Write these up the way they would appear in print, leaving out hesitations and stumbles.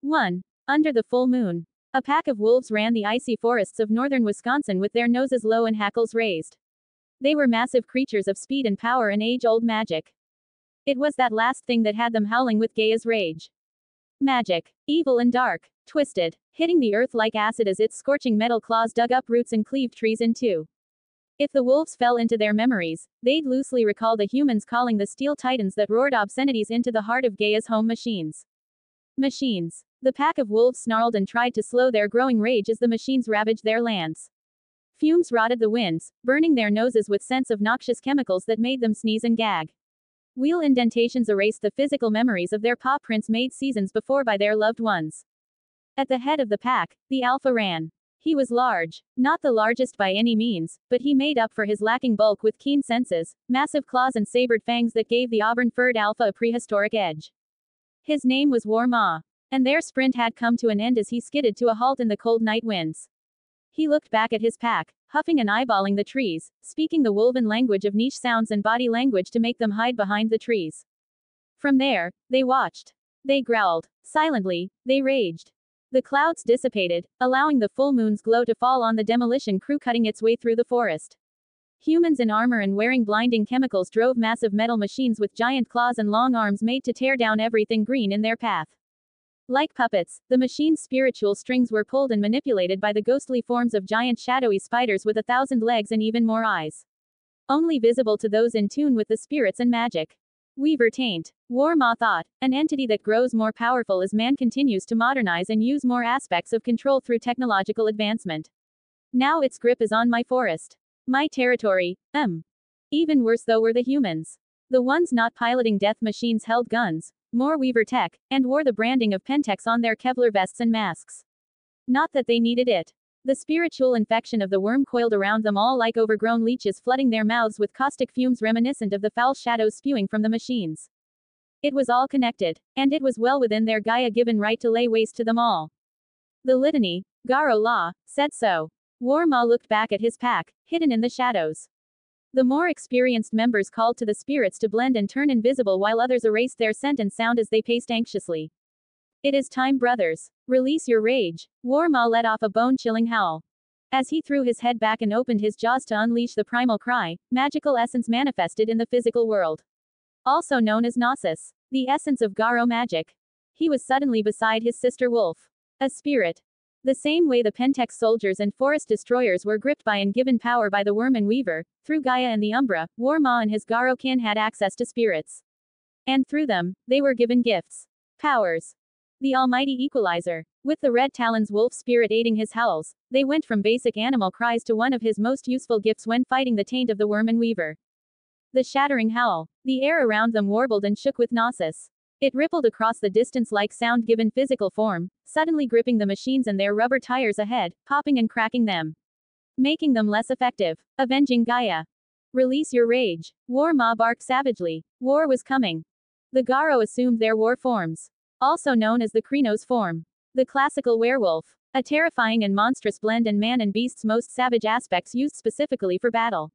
1. Under the full moon. A pack of wolves ran the icy forests of northern Wisconsin with their noses low and hackles raised. They were massive creatures of speed and power and age-old magic. It was that last thing that had them howling with Gaia's rage. Magic. Evil and dark. Twisted. Hitting the earth like acid as its scorching metal claws dug up roots and cleaved trees in two. If the wolves fell into their memories, they'd loosely recall the humans calling the steel titans that roared obscenities into the heart of Gaia's home machines. Machines. The pack of wolves snarled and tried to slow their growing rage as the machines ravaged their lands. Fumes rotted the winds, burning their noses with scents of noxious chemicals that made them sneeze and gag. Wheel indentations erased the physical memories of their paw prints made seasons before by their loved ones. At the head of the pack, the alpha ran. He was large, not the largest by any means, but he made up for his lacking bulk with keen senses, massive claws and sabered fangs that gave the auburn-furred alpha a prehistoric edge. His name was Wyrm, and their sprint had come to an end as he skidded to a halt in the cold night winds. He looked back at his pack, huffing and eyeballing the trees, speaking the woven language of niche sounds and body language to make them hide behind the trees. From there, they watched. They growled. Silently, they raged. The clouds dissipated, allowing the full moon's glow to fall on the demolition crew cutting its way through the forest. Humans in armor and wearing blinding chemicals drove massive metal machines with giant claws and long arms made to tear down everything green in their path. Like puppets, the machine's spiritual strings were pulled and manipulated by the ghostly forms of giant shadowy spiders with 1,000 legs and even more eyes. Only visible to those in tune with the spirits and magic. Weaver taint. Wyrm thought, an entity that grows more powerful as man continues to modernize and use more aspects of control through technological advancement. Now its grip is on my forest. My territory. Even worse though were the humans. The ones not piloting death machines held guns, more Weaver tech, and wore the branding of Pentex on their Kevlar vests and masks. Not that they needed it. The spiritual infection of the Wyrm coiled around them all like overgrown leeches, flooding their mouths with caustic fumes reminiscent of the foul shadows spewing from the machines. It was all connected, and it was well within their Gaia-given right to lay waste to them all. The litany, Garou law, said so. Wyrm looked back at his pack, hidden in the shadows. The more experienced members called to the spirits to blend and turn invisible while others erased their scent and sound as they paced anxiously. It is time, brothers. Release your rage. Wyrm let off a bone-chilling howl. As he threw his head back and opened his jaws to unleash the primal cry, magical essence manifested in the physical world. Also known as Gnosis, the essence of Garou magic. He was suddenly beside his sister wolf. A spirit. The same way the Pentex soldiers and forest destroyers were gripped by and given power by the Wyrm and Weaver, through Gaia and the Umbra, Wyrm and his Garou kin had access to spirits. And through them, they were given gifts. Powers. The almighty equalizer. With the Red Talon's wolf spirit aiding his howls, they went from basic animal cries to one of his most useful gifts when fighting the taint of the Wyrm and Weaver. The shattering howl. The air around them warbled and shook with Gnosis. It rippled across the distance like sound given physical form, suddenly gripping the machines and their rubber tires ahead, popping and cracking them. Making them less effective. Avenging Gaia. Release your rage. Wyrm barked savagely. War was coming. The Garou assumed their war forms. Also known as the Krynos form. The classical werewolf. A terrifying and monstrous blend in man and beast's most savage aspects used specifically for battle.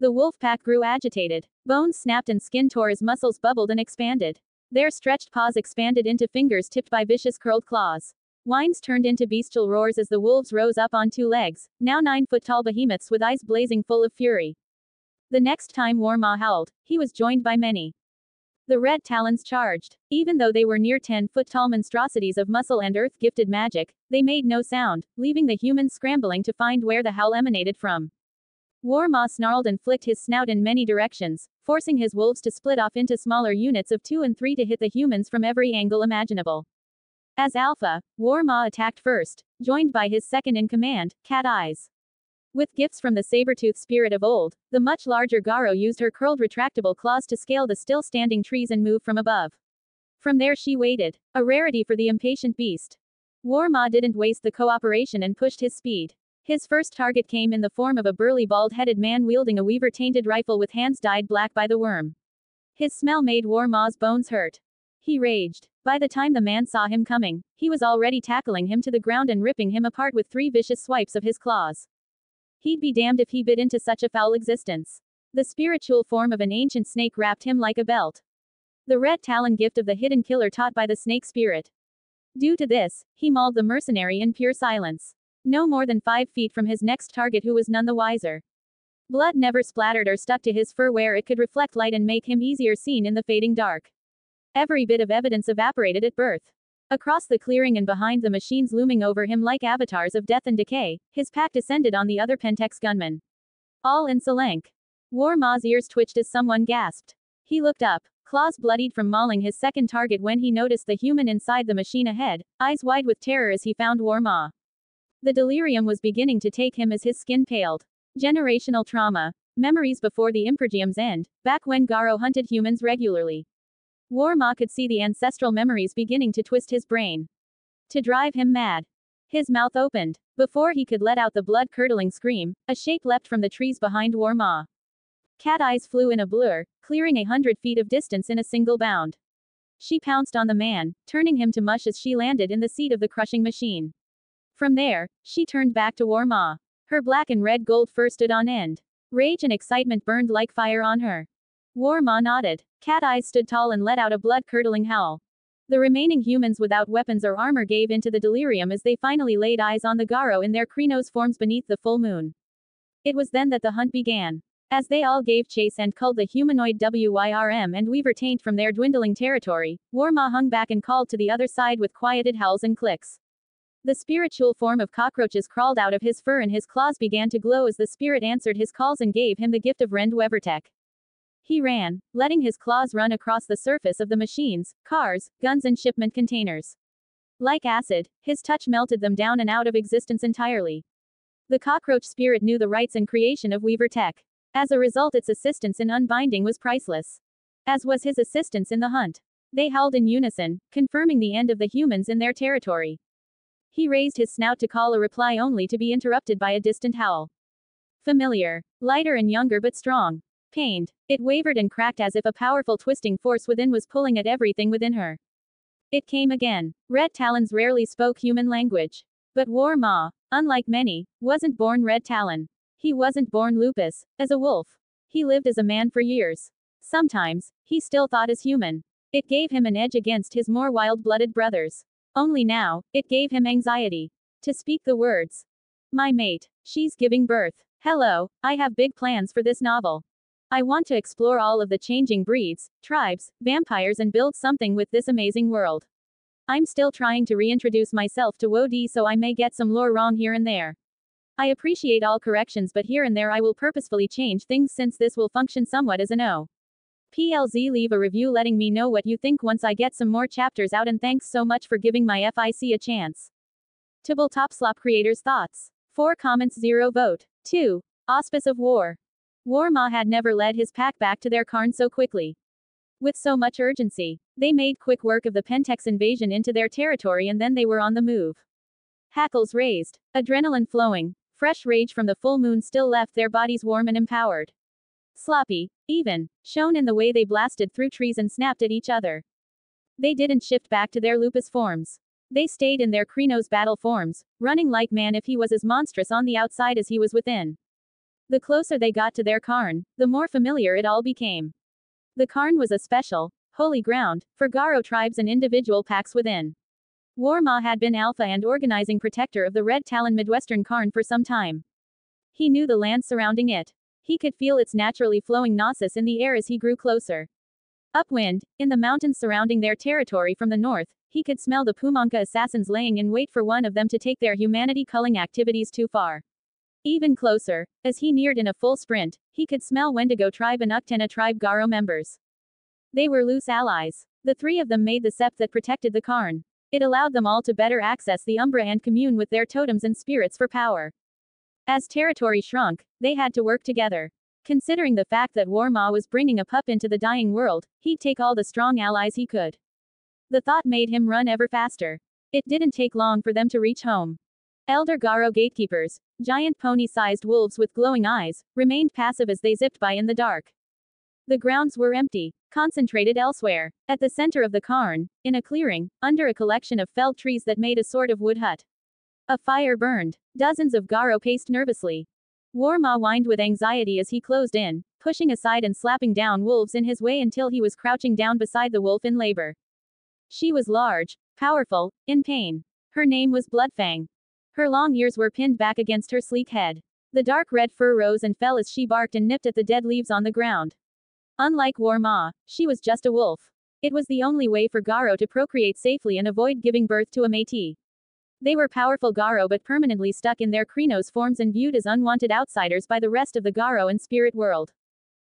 The wolf pack grew agitated. Bones snapped and skin tore as muscles bubbled and expanded. Their stretched paws expanded into fingers tipped by vicious curled claws. Whines turned into bestial roars as the wolves rose up on two legs, now 9-foot-tall behemoths with eyes blazing full of fury. The next time Wyrm howled, he was joined by many. The Red Talons charged. Even though they were near 10-foot-tall monstrosities of muscle and earth-gifted magic, they made no sound, leaving the humans scrambling to find where the howl emanated from. Wyrm snarled and flicked his snout in many directions, forcing his wolves to split off into smaller units of 2 and 3 to hit the humans from every angle imaginable. As Alpha, Wyrm attacked first, joined by his second-in-command, Cat Eyes. With gifts from the saber-tooth spirit of old, the much larger Garou used her curled retractable claws to scale the still-standing trees and move from above. From there she waited, a rarity for the impatient beast. Wyrm didn't waste the cooperation and pushed his speed. His first target came in the form of a burly bald-headed man wielding a Weaver-tainted rifle with hands dyed black by the Wyrm. His smell made Wyrm's bones hurt. He raged. By the time the man saw him coming, he was already tackling him to the ground and ripping him apart with 3 vicious swipes of his claws. He'd be damned if he bit into such a foul existence. The spiritual form of an ancient snake wrapped him like a belt. The Red Talon gift of the hidden killer taught by the snake spirit. Due to this, he mauled the mercenary in pure silence. No more than 5 feet from his next target, who was none the wiser. Blood never splattered or stuck to his fur where it could reflect light and make him easier seen in the fading dark. Every bit of evidence evaporated at birth. Across the clearing and behind the machines looming over him like avatars of death and decay, his pack descended on the other Pentex gunmen. All in Salenk. Wyrm's ears twitched as someone gasped. He looked up, claws bloodied from mauling his second target when he noticed the human inside the machine ahead, eyes wide with terror as he found Wyrm. The delirium was beginning to take him as his skin paled. Generational trauma. Memories before the Impergium's end, back when Garou hunted humans regularly. Wyrm could see the ancestral memories beginning to twist his brain. To drive him mad. His mouth opened. Before he could let out the blood-curdling scream, a shape leapt from the trees behind Wyrm. Cat eyes flew in a blur, clearing 100 feet of distance in a single bound. She pounced on the man, turning him to mush as she landed in the seat of the crushing machine. From there, she turned back to Wyrm. Her black and red gold fur stood on end. Rage and excitement burned like fire on her. Wyrm nodded. Cat eyes stood tall and let out a blood-curdling howl. The remaining humans without weapons or armor gave into the delirium as they finally laid eyes on the Garou in their Krynos forms beneath the full moon. It was then that the hunt began. As they all gave chase and culled the humanoid Wyrm and Weaver taint from their dwindling territory, Wyrm hung back and called to the other side with quieted howls and clicks. The spiritual form of cockroaches crawled out of his fur and his claws began to glow as the spirit answered his calls and gave him the gift of rend Wevertek. He ran, letting his claws run across the surface of the machines, cars, guns and shipment containers. Like acid, his touch melted them down and out of existence entirely. The cockroach spirit knew the rights and creation of Wevertek. As a result, its assistance in unbinding was priceless. As was his assistance in the hunt. They howled in unison, confirming the end of the humans in their territory. He raised his snout to call a reply only to be interrupted by a distant howl. Familiar. Lighter and younger but strong. Pained. It wavered and cracked as if a powerful twisting force within was pulling at everything within her. It came again. Red Talons rarely spoke human language. But Wyrm, unlike many, wasn't born Red Talon. He wasn't born lupus, as a wolf. He lived as a man for years. Sometimes, he still thought as human. It gave him an edge against his more wild-blooded brothers. Only now, it gave him anxiety. To speak the words. My mate. She's giving birth. Hello, I have big plans for this novel. I want to explore all of the changing breeds, tribes, vampires and build something with this amazing world. I'm still trying to reintroduce myself to WoD, so I may get some lore wrong here and there. I appreciate all corrections, but here and there I will purposefully change things since this will function somewhat as an PLZ. Leave a review letting me know what you think once I get some more chapters out, and thanks so much for giving my FIC a chance. TableTopSlop creators thoughts. 4 comments 0 vote. 2. Auspice of War. Wyrm had never led his pack back to their cairn so quickly. With so much urgency. They made quick work of the Pentex invasion into their territory and then they were on the move. Hackles raised. Adrenaline flowing. Fresh rage from the full moon still left their bodies warm and empowered. Sloppy, even, shown in the way they blasted through trees and snapped at each other. They didn't shift back to their lupus forms. They stayed in their Krynos battle forms, running like man if he was as monstrous on the outside as he was within. The closer they got to their cairn, the more familiar it all became. The cairn was a special, holy ground, for Garou tribes and individual packs within. Wyrm had been alpha and organizing protector of the Red Talon Midwestern cairn for some time. He knew the land surrounding it. He could feel its naturally flowing gnosis in the air as he grew closer. Upwind, in the mountains surrounding their territory from the north, he could smell the Pumonka assassins laying in wait for one of them to take their humanity-culling activities too far. Even closer, as he neared in a full sprint, he could smell Wendigo tribe and Uktena tribe Garou members. They were loose allies. The 3 of them made the sept that protected the cairn. It allowed them all to better access the Umbra and commune with their totems and spirits for power. As territory shrunk, they had to work together. Considering the fact that Wyrm was bringing a pup into the dying world, he'd take all the strong allies he could. The thought made him run ever faster. It didn't take long for them to reach home. Elder Garou gatekeepers, giant pony-sized wolves with glowing eyes, remained passive as they zipped by in the dark. The grounds were empty, concentrated elsewhere. At the center of the cairn, in a clearing, under a collection of felled trees that made a sort of wood hut. A fire burned. Dozens of Garou paced nervously. Wyrm whined with anxiety as he closed in, pushing aside and slapping down wolves in his way until he was crouching down beside the wolf in labor. She was large, Powerful, in pain. Her name was Bloodfang. Her long ears were pinned back against her sleek head. The dark red fur rose and fell as she barked and nipped at the dead leaves on the ground. Unlike Wyrm, she was just a wolf. It was the only way for Garou to procreate safely and avoid giving birth to a métis. They were powerful Garou but permanently stuck in their Krynos forms and viewed as unwanted outsiders by the rest of the Garou and spirit world.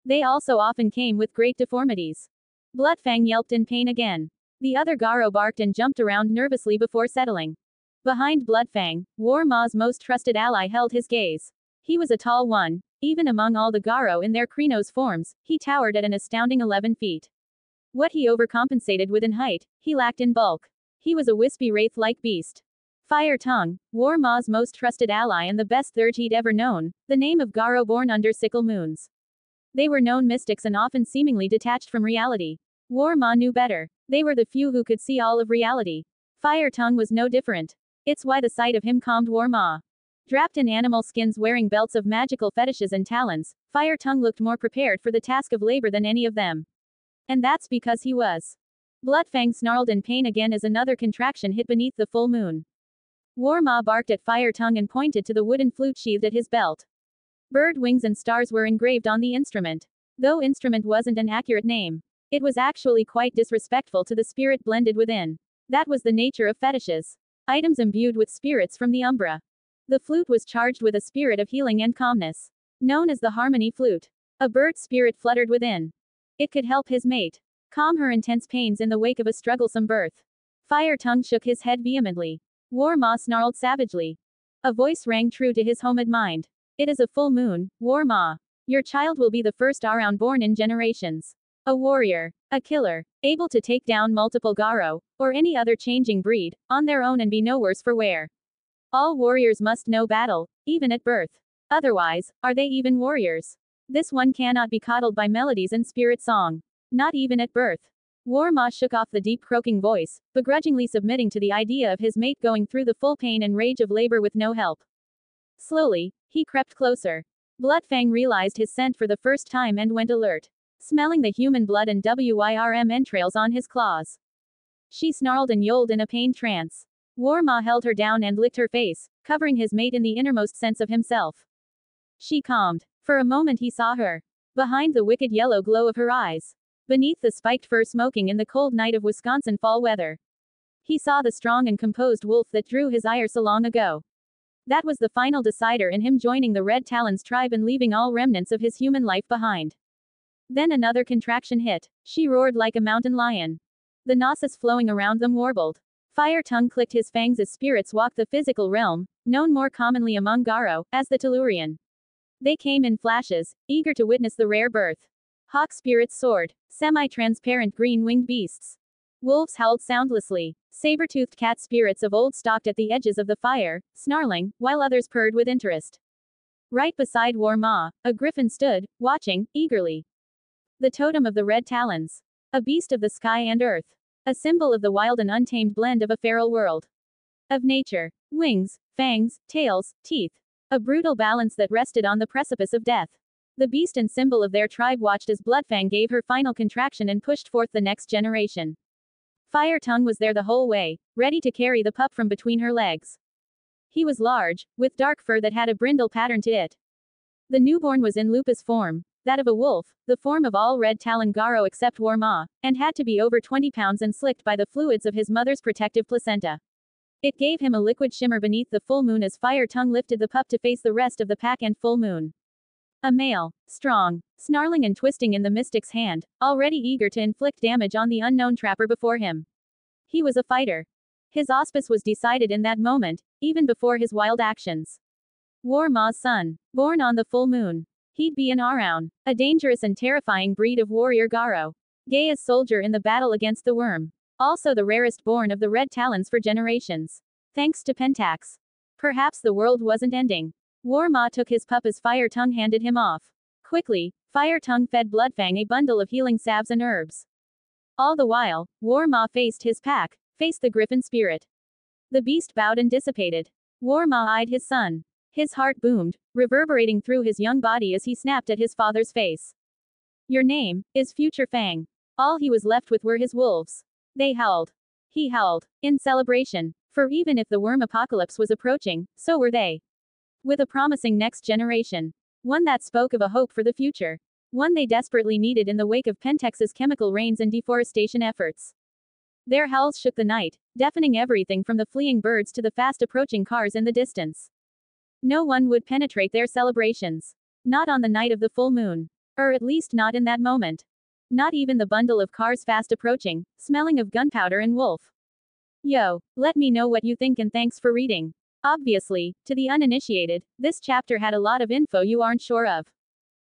They also often came with great deformities. Bloodfang yelped in pain again. The other Garou barked and jumped around nervously before settling. Behind Bloodfang, Wyrm's most trusted ally held his gaze. He was a tall one. Even among all the Garou in their Krynos forms, he towered at an astounding 11 feet. What he overcompensated with in height, he lacked in bulk. He was a wispy wraith-like beast. Fire Tongue, Wyrm's most trusted ally and the best third he'd ever known, the name of Garou born under sickle moons. They were known mystics and often seemingly detached from reality. Wyrm knew better. They were the few who could see all of reality. Fire Tongue was no different. It's why the sight of him calmed Wyrm. Draped in animal skins wearing belts of magical fetishes and talons, Fire Tongue looked more prepared for the task of labor than any of them. And that's because he was. Bloodfang snarled in pain again as another contraction hit beneath the full moon. Wyrm barked at Fire Tongue and pointed to the wooden flute sheathed at his belt. Bird wings and stars were engraved on the instrument. Though instrument wasn't an accurate name. It was actually quite disrespectful to the spirit blended within. That was the nature of fetishes. Items imbued with spirits from the Umbra. The flute was charged with a spirit of healing and calmness. Known as the Harmony Flute. A bird spirit fluttered within. It could help his mate. Calm her intense pains in the wake of a strugglesome birth. Fire Tongue shook his head vehemently. Wyrm snarled savagely. A voice rang true to his homed mind. It is a full moon, Wyrm. Your child will be the first Around born in generations. A warrior. A killer. Able to take down multiple Garou, or any other changing breed, on their own and be no worse for wear. All warriors must know battle, even at birth. Otherwise, are they even warriors? This one cannot be coddled by melodies and spirit song. Not even at birth. Wyrm shook off the deep croaking voice, begrudgingly submitting to the idea of his mate going through the full pain and rage of labor with no help. Slowly, he crept closer. Bloodfang realized his scent for the first time and went alert. Smelling the human blood and Wyrm entrails on his claws. She snarled and yowled in a pained trance. Wyrm held her down and licked her face, covering his mate in the innermost sense of himself. She calmed. For a moment he saw her. Behind the wicked yellow glow of her eyes. Beneath the spiked fur smoking in the cold night of Wisconsin fall weather. He saw the strong and composed wolf that drew his ire so long ago. That was the final decider in him joining the Red Talons tribe and leaving all remnants of his human life behind. Then another contraction hit. She roared like a mountain lion. The Gnosis flowing around them warbled. Fire Tongue clicked his fangs as spirits walked the physical realm, known more commonly among Garou as the Tellurian. They came in flashes, eager to witness the rare birth. Hawk spirits soared, semi-transparent green-winged beasts. Wolves howled soundlessly. Saber-toothed cat spirits of old stalked at the edges of the fire, snarling, while others purred with interest. Right beside Wyrm, a griffin stood, watching, eagerly. The totem of the Red Talons. A beast of the sky and earth. A symbol of the wild and untamed blend of a feral world. Of nature. Wings, fangs, tails, teeth. A brutal balance that rested on the precipice of death. The beast and symbol of their tribe watched as Bloodfang gave her final contraction and pushed forth the next generation. Fire Tongue was there the whole way, ready to carry the pup from between her legs. He was large, with dark fur that had a brindle pattern to it. The newborn was in lupus form, that of a wolf, the form of all Red Talon Garou except Wyrm, and had to be over 20 pounds and slicked by the fluids of his mother's protective placenta. It gave him a liquid shimmer beneath the full moon as Fire Tongue lifted the pup to face the rest of the pack and full moon. A male, strong, snarling and twisting in the mystic's hand, already eager to inflict damage on the unknown trapper before him. He was a fighter. His auspice was decided in that moment, even before his wild actions. Wyrm's son, born on the full moon. He'd be an Around, a dangerous and terrifying breed of warrior Garou. Gaia's soldier in the battle against the Wyrm. Also the rarest born of the Red Talons for generations. Thanks to Pentex. Perhaps the world wasn't ending. Wyrm took his pup as Fire Tongue handed him off. Quickly, Fire Tongue fed Bloodfang a bundle of healing salves and herbs. All the while, Wyrm faced his pack, faced the griffin spirit. The beast bowed and dissipated. Wyrm eyed his son. His heart boomed, reverberating through his young body as he snapped at his father's face. Your name is Future Fang. All he was left with were his wolves. They howled. He howled. In celebration. For even if the Wyrm apocalypse was approaching, so were they. With a promising next generation. One that spoke of a hope for the future. One they desperately needed in the wake of Pentex's chemical rains and deforestation efforts. Their howls shook the night, deafening everything from the fleeing birds to the fast-approaching cars in the distance. No one would penetrate their celebrations. Not on the night of the full moon. Or at least not in that moment. Not even the bundle of cars fast approaching, smelling of gunpowder and wolf. Yo, let me know what you think and thanks for reading. Obviously, to the uninitiated, this chapter had a lot of info you aren't sure of.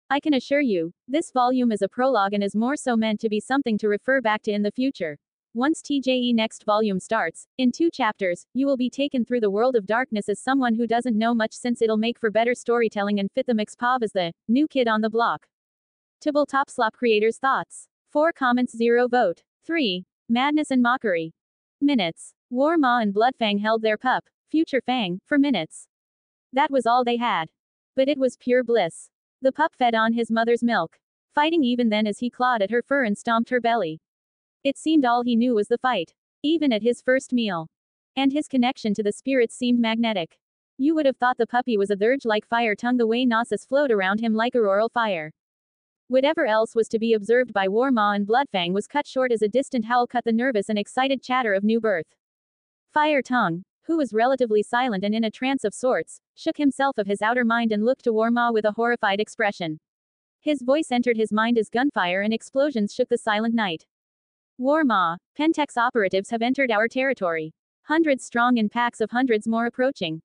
I can assure you, this volume is a prologue and is more so meant to be something to refer back to in the future. Once TJE next volume starts, in 2 chapters, you will be taken through the world of darkness as someone who doesn't know much, since it'll make for better storytelling and fit the MXPOV as the new kid on the block. TableTopSlop creators' thoughts. 4 comments, 0 vote. 3. Madness and mockery. Minutes. Warmaw and Bloodfang held their pup, Future Fang, for minutes. That was all they had. But it was pure bliss. The pup fed on his mother's milk, fighting even then as he clawed at her fur and stomped her belly. It seemed all he knew was the fight. Even at his first meal. And his connection to the spirits seemed magnetic. You would have thought the puppy was a thurge like fire tongue the way Gnosis flowed around him like auroral fire. Whatever else was to be observed by Warmaw and Bloodfang was cut short as a distant howl cut the nervous and excited chatter of new birth. Fire Tongue, who was relatively silent and in a trance of sorts, shook himself of his outer mind and looked to Warmaw with a horrified expression. His voice entered his mind as gunfire and explosions shook the silent night. Warmaw, Pentex operatives have entered our territory. Hundreds strong and packs of hundreds more approaching.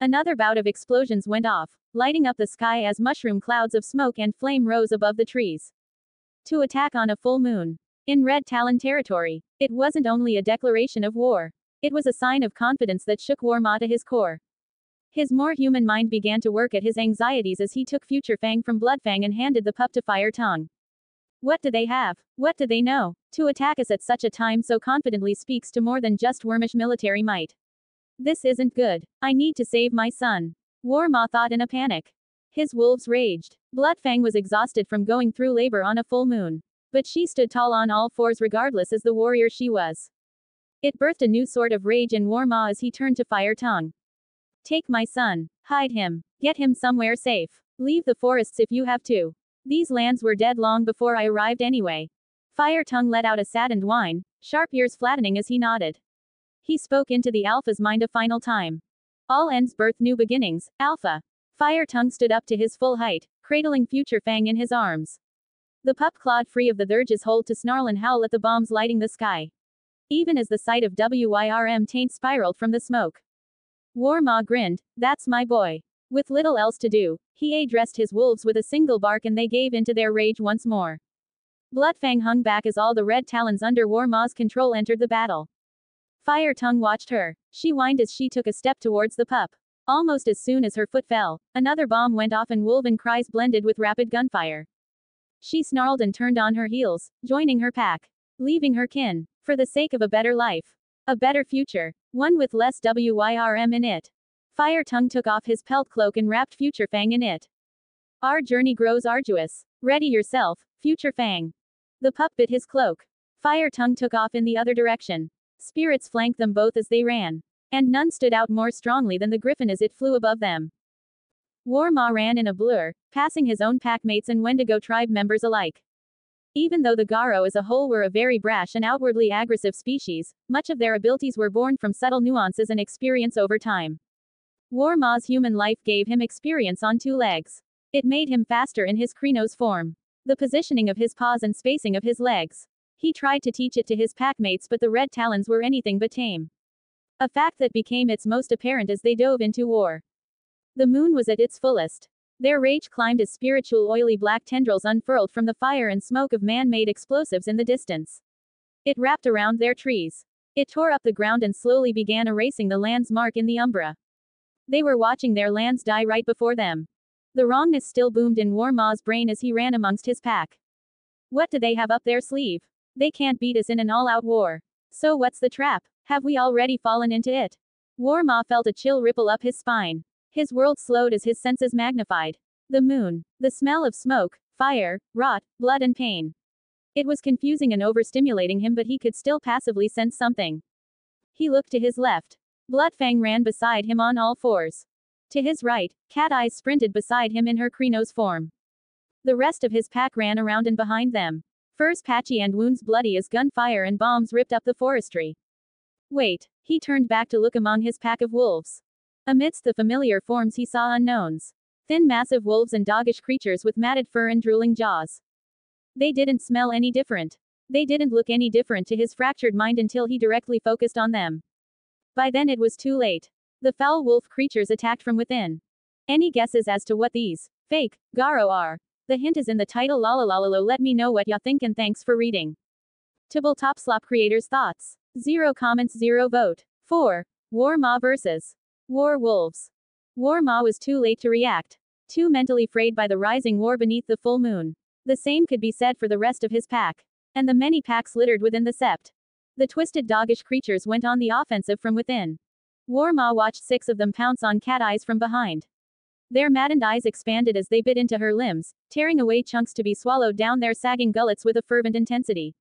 Another bout of explosions went off, lighting up the sky as mushroom clouds of smoke and flame rose above the trees. To attack on a full moon. In Red Talon territory, it wasn't only a declaration of war. It was a sign of confidence that shook Warmaw to his core. His more human mind began to work at his anxieties as he took Future Fang from Bloodfang and handed the pup to Fire Tongue. What do they have? What do they know? To attack us at such a time so confidently speaks to more than just Wyrmish military might. This isn't good. I need to save my son. Warmaw thought in a panic. His wolves raged. Bloodfang was exhausted from going through labor on a full moon. But she stood tall on all fours regardless as the warrior she was. It birthed a new sort of rage in Warmaw as he turned to Fire Tongue. Take my son. Hide him. Get him somewhere safe. Leave the forests if you have to. These lands were dead long before I arrived anyway. Fire Tongue let out a saddened whine, sharp ears flattening as he nodded. He spoke into the Alpha's mind a final time. All ends birth new beginnings, Alpha. Fire Tongue stood up to his full height, cradling Future Fang in his arms. The pup clawed free of the Thurge's hold to snarl and howl at the bombs lighting the sky. Even as the sight of Wyrm taint spiraled from the smoke. Warmaw grinned, that's my boy. With little else to do, he addressed his wolves with a single bark and they gave into their rage once more. Bloodfang hung back as all the Red Talons under Warmaw's control entered the battle. Fire Tongue watched her. She whined as she took a step towards the pup. Almost as soon as her foot fell, another bomb went off and wolven cries blended with rapid gunfire. She snarled and turned on her heels, joining her pack. Leaving her kin. For the sake of a better life. A better future. One with less Wyrm in it. Fire Tongue took off his pelt cloak and wrapped Future Fang in it. Our journey grows arduous. Ready yourself, Future Fang. The pup bit his cloak. Fire Tongue took off in the other direction. Spirits flanked them both as they ran. And none stood out more strongly than the griffin as it flew above them. Warmaw ran in a blur, passing his own packmates and Wendigo tribe members alike. Even though the Garou as a whole were a very brash and outwardly aggressive species, much of their abilities were born from subtle nuances and experience over time. Warmaw's human life gave him experience on 2 legs. It made him faster in his Krenos form. The positioning of his paws and spacing of his legs. He tried to teach it to his packmates but the Red Talons were anything but tame. A fact that became its most apparent as they dove into war. The moon was at its fullest. Their rage climbed as spiritual oily black tendrils unfurled from the fire and smoke of man-made explosives in the distance. It wrapped around their trees. It tore up the ground and slowly began erasing the land's mark in the umbra. They were watching their lands die right before them. The wrongness still boomed in Warmaw's brain as he ran amongst his pack. What do they have up their sleeve? They can't beat us in an all-out war. So what's the trap? Have we already fallen into it? Warmaw felt a chill ripple up his spine. His world slowed as his senses magnified. The moon. The smell of smoke, fire, rot, blood and pain. It was confusing and overstimulating him but he could still passively sense something. He looked to his left. Bloodfang ran beside him on all fours. To his right, Cat Eyes sprinted beside him in her Krynos form. The rest of his pack ran around and behind them. Furs patchy and wounds bloody as gunfire and bombs ripped up the forestry. Wait, he turned back to look among his pack of wolves. Amidst the familiar forms he saw unknowns. Thin massive wolves and doggish creatures with matted fur and drooling jaws. They didn't smell any different. They didn't look any different to his fractured mind until he directly focused on them. By then it was too late. The foul wolf creatures attacked from within. Any guesses as to what these fake Garou are? The hint is in the title. Lalalalalo. Let me know what ya think and thanks for reading. TableTopSlop creators' thoughts. 0 comments, 0 vote. 4. Wyrm versus Werewolves. Wyrm was too late to react. Too mentally frayed by the rising war beneath the full moon. The same could be said for the rest of his pack. And the many packs littered within the sept. The twisted doggish creatures went on the offensive from within. Wyrm watched 6 of them pounce on Cat Eyes from behind. Their maddened eyes expanded as they bit into her limbs, tearing away chunks to be swallowed down their sagging gullets with a fervent intensity.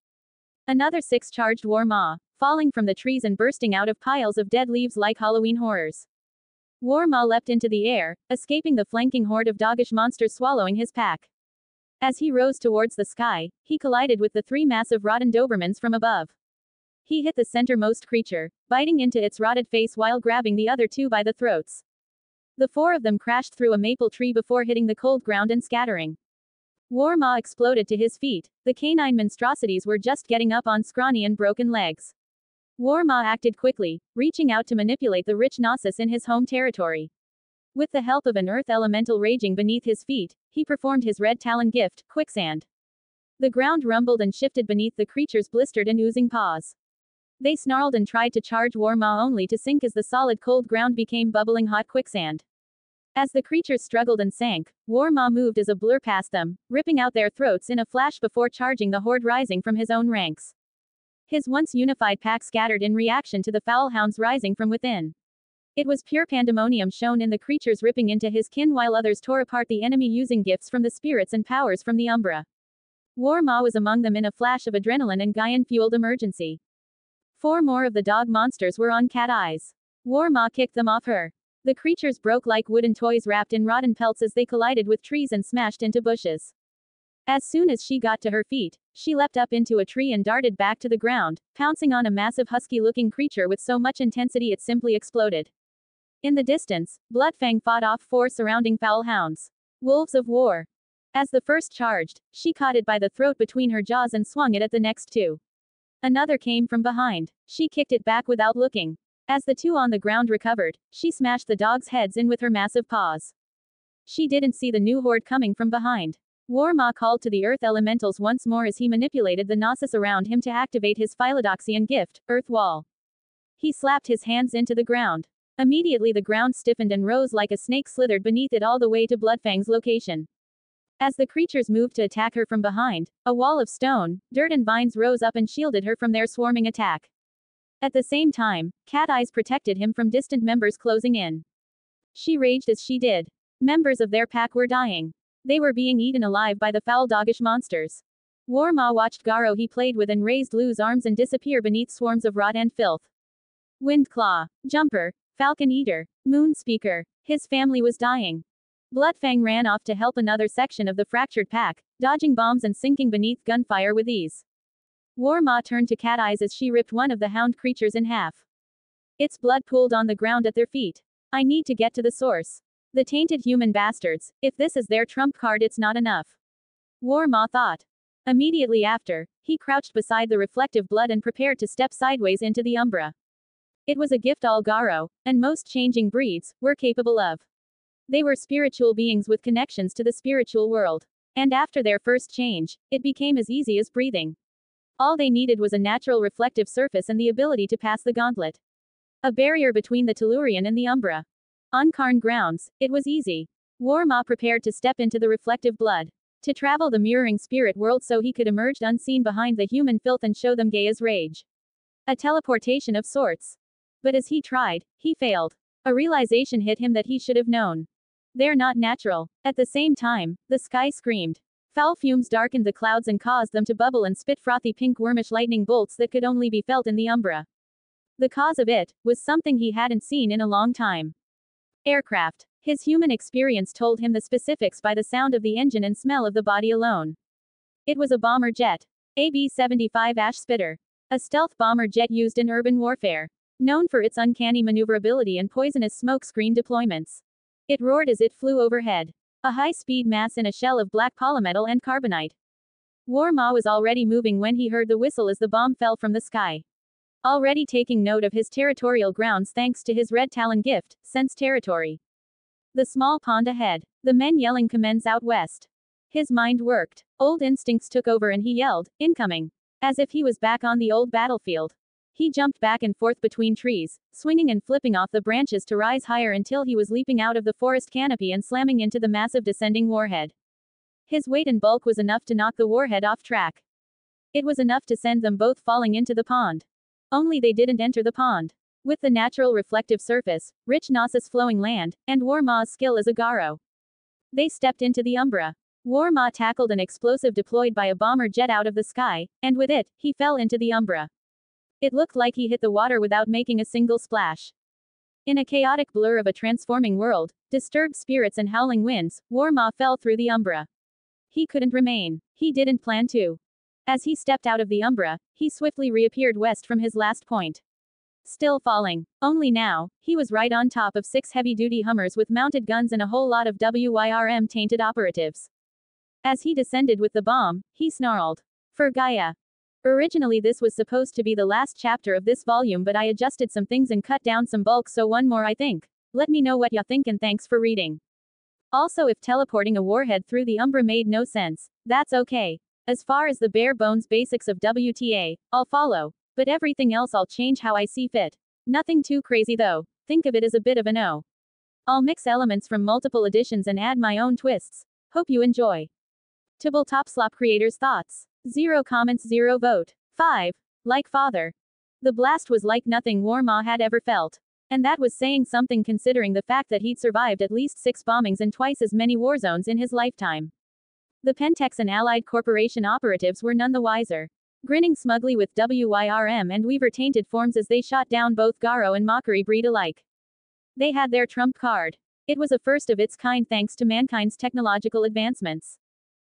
Another 6 charged Wyrm, falling from the trees and bursting out of piles of dead leaves like Halloween horrors. Wyrm leapt into the air, escaping the flanking horde of doggish monsters swallowing his pack. As he rose towards the sky, he collided with the 3 massive rotten Dobermans from above. He hit the centermost creature, biting into its rotted face while grabbing the other 2 by the throats. The 4 of them crashed through a maple tree before hitting the cold ground and scattering. Wyrm exploded to his feet. The canine monstrosities were just getting up on scrawny and broken legs. Wyrm acted quickly, reaching out to manipulate the rich Gnosis in his home territory. With the help of an earth elemental raging beneath his feet, he performed his Red Talon gift, quicksand. The ground rumbled and shifted beneath the creature's blistered and oozing paws. They snarled and tried to charge Wyrm only to sink as the solid cold ground became bubbling hot quicksand. As the creatures struggled and sank, Wyrm moved as a blur past them, ripping out their throats in a flash before charging the horde rising from his own ranks. His once unified pack scattered in reaction to the foul hounds rising from within. It was pure pandemonium shown in the creatures ripping into his kin while others tore apart the enemy using gifts from the spirits and powers from the Umbra. Wyrm was among them in a flash of adrenaline and Gaian-fueled emergency. 4 more of the dog monsters were on Cat Eyes. Wyrm kicked them off her. The creatures broke like wooden toys wrapped in rotten pelts as they collided with trees and smashed into bushes. As soon as she got to her feet, she leapt up into a tree and darted back to the ground, pouncing on a massive husky-looking creature with so much intensity it simply exploded. In the distance, Bloodfang fought off 4 surrounding foul hounds. Wolves of war. As the first charged, she caught it by the throat between her jaws and swung it at the next 2. Another came from behind. She kicked it back without looking. As the 2 on the ground recovered, she smashed the dogs' heads in with her massive paws. She didn't see the new horde coming from behind. Wyrm called to the earth elementals once more as he manipulated the Gnosis around him to activate his Philodoxian gift, Earth Wall. He slapped his hands into the ground. Immediately the ground stiffened and rose like a snake slithered beneath it all the way to Bloodfang's location. As the creatures moved to attack her from behind, a wall of stone, dirt and vines rose up and shielded her from their swarming attack. At the same time, Cat Eyes protected him from distant members closing in. She raged as she did. Members of their pack were dying. They were being eaten alive by the foul doggish monsters. Wyrm watched Garou he played with and raised loose arms and disappear beneath swarms of rot and filth. Windclaw, Jumper, Falcon Eater, Moonspeaker, his family was dying. Bloodfang ran off to help another section of the fractured pack, dodging bombs and sinking beneath gunfire with ease. Wyrm turned to Cat Eyes as she ripped one of the hound creatures in half. Its blood pooled on the ground at their feet. I need to get to the source. The tainted human bastards, if this is their trump card it's not enough. Wyrm thought. Immediately after, he crouched beside the reflective blood and prepared to step sideways into the Umbra. It was a gift all Garou, and most changing breeds, were capable of. They were spiritual beings with connections to the spiritual world. And after their first change, it became as easy as breathing. All they needed was a natural reflective surface and the ability to pass the gauntlet. A barrier between the Tellurian and the Umbra. On Karn grounds, it was easy. Wyrm prepared to step into the reflective blood. To travel the mirroring spirit world so he could emerge unseen behind the human filth and show them Gaia's rage. A teleportation of sorts. But as he tried, he failed. A realization hit him that he should have known. They're not natural. At the same time, the sky screamed. Foul fumes darkened the clouds and caused them to bubble and spit frothy pink wormish lightning bolts that could only be felt in the Umbra. The cause of it was something he hadn't seen in a long time. Aircraft. His human experience told him the specifics by the sound of the engine and smell of the body alone. It was a bomber jet. A B-75 Ash Spitter. A stealth bomber jet used in urban warfare. Known for its uncanny maneuverability and poisonous smoke screen deployments. It roared as it flew overhead. A high-speed mass in a shell of black polymetal and carbonite. Wyrm was already moving when he heard the whistle as the bomb fell from the sky. Already taking note of his territorial grounds thanks to his Red Talon gift, sense territory. The small pond ahead. The men yelling commands out west. His mind worked. Old instincts took over and he yelled, incoming. As if he was back on the old battlefield. He jumped back and forth between trees, swinging and flipping off the branches to rise higher until he was leaping out of the forest canopy and slamming into the massive descending warhead. His weight and bulk was enough to knock the warhead off track. It was enough to send them both falling into the pond. Only they didn't enter the pond. With the natural reflective surface, rich Gnosis flowing land, and Wyrm's skill as a Garou. They stepped into the Umbra. Wyrm tackled an explosive deployed by a bomber jet out of the sky, and with it, he fell into the Umbra. It looked like he hit the water without making a single splash. In a chaotic blur of a transforming world, disturbed spirits and howling winds, Wyrm fell through the Umbra. He couldn't remain. He didn't plan to. As he stepped out of the Umbra, he swiftly reappeared west from his last point. Still falling. Only now, he was right on top of 6 heavy-duty Hummers with mounted guns and a whole lot of Wyrm tainted operatives. As he descended with the bomb, he snarled. For Gaia. Originally this was supposed to be the last chapter of this volume, but I adjusted some things and cut down some bulk, so one more I think. Let me know what ya think and thanks for reading. Also, if teleporting a warhead through the Umbra made no sense, that's okay. As far as the bare bones basics of WTA, I'll follow. But everything else I'll change how I see fit. Nothing too crazy though. Think of it as a bit of an O. I'll mix elements from multiple editions and add my own twists. Hope you enjoy. TableTopSlop creators' thoughts. 0 comments, 0 vote. 5. Like father. The blast was like nothing Wyrm had ever felt. And that was saying something considering the fact that he'd survived at least 6 bombings and twice as many war zones in his lifetime. The Pentex and Allied Corporation operatives were none the wiser. Grinning smugly with Wyrm and Weaver tainted forms as they shot down both Garou and Mockery breed alike. They had their trump card. It was a first of its kind thanks to mankind's technological advancements.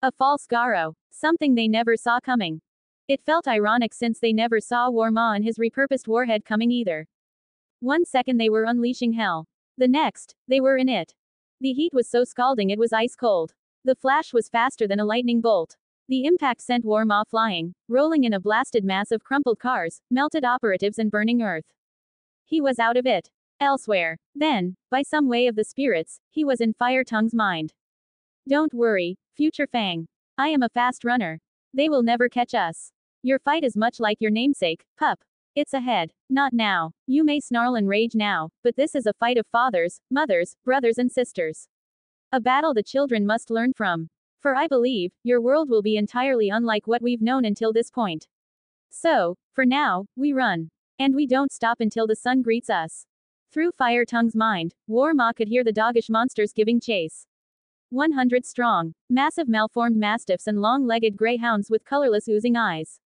A false Garou. Something they never saw coming. It felt ironic since they never saw Wyrm and his repurposed warhead coming either. One second they were unleashing hell. The next, they were in it. The heat was so scalding it was ice cold. The flash was faster than a lightning bolt. The impact sent Wyrm flying, rolling in a blasted mass of crumpled cars, melted operatives and burning earth. He was out of it. Elsewhere. Then, by some way of the spirits, he was in Fire Tongue's mind. Don't worry, future Fang. I am a fast runner. They will never catch us. Your fight is much like your namesake, pup. It's ahead. Not now. You may snarl and rage now, but this is a fight of fathers, mothers, brothers and sisters. A battle the children must learn from. For I believe, your world will be entirely unlike what we've known until this point. So, for now, we run. And we don't stop until the sun greets us. Through Fire Tongue's mind, Wyrm could hear the doggish monsters giving chase. 100 strong. Massive malformed mastiffs and long-legged greyhounds with colorless oozing eyes.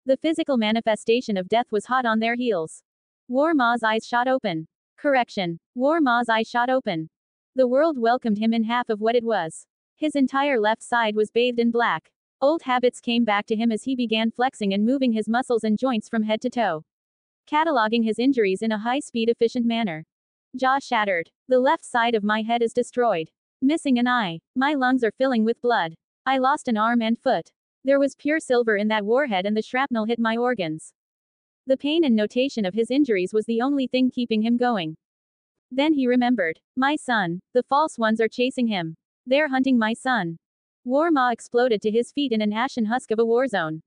The physical manifestation of death was hot on their heels. Wyrm's eyes shot open. Correction. Wyrm's eyes shot open. The world welcomed him in half of what it was. His entire left side was bathed in black. Old habits came back to him as he began flexing and moving his muscles and joints from head to toe. Cataloging his injuries in a high-speed efficient manner. Jaw shattered. The left side of my head is destroyed. Missing an eye. My lungs are filling with blood. I lost an arm and foot. There was pure silver in that warhead and the shrapnel hit my organs. The pain and notation of his injuries was the only thing keeping him going. Then he remembered. My son. The false ones are chasing him. They're hunting my son. Wyrm exploded to his feet in an ashen husk of a war zone.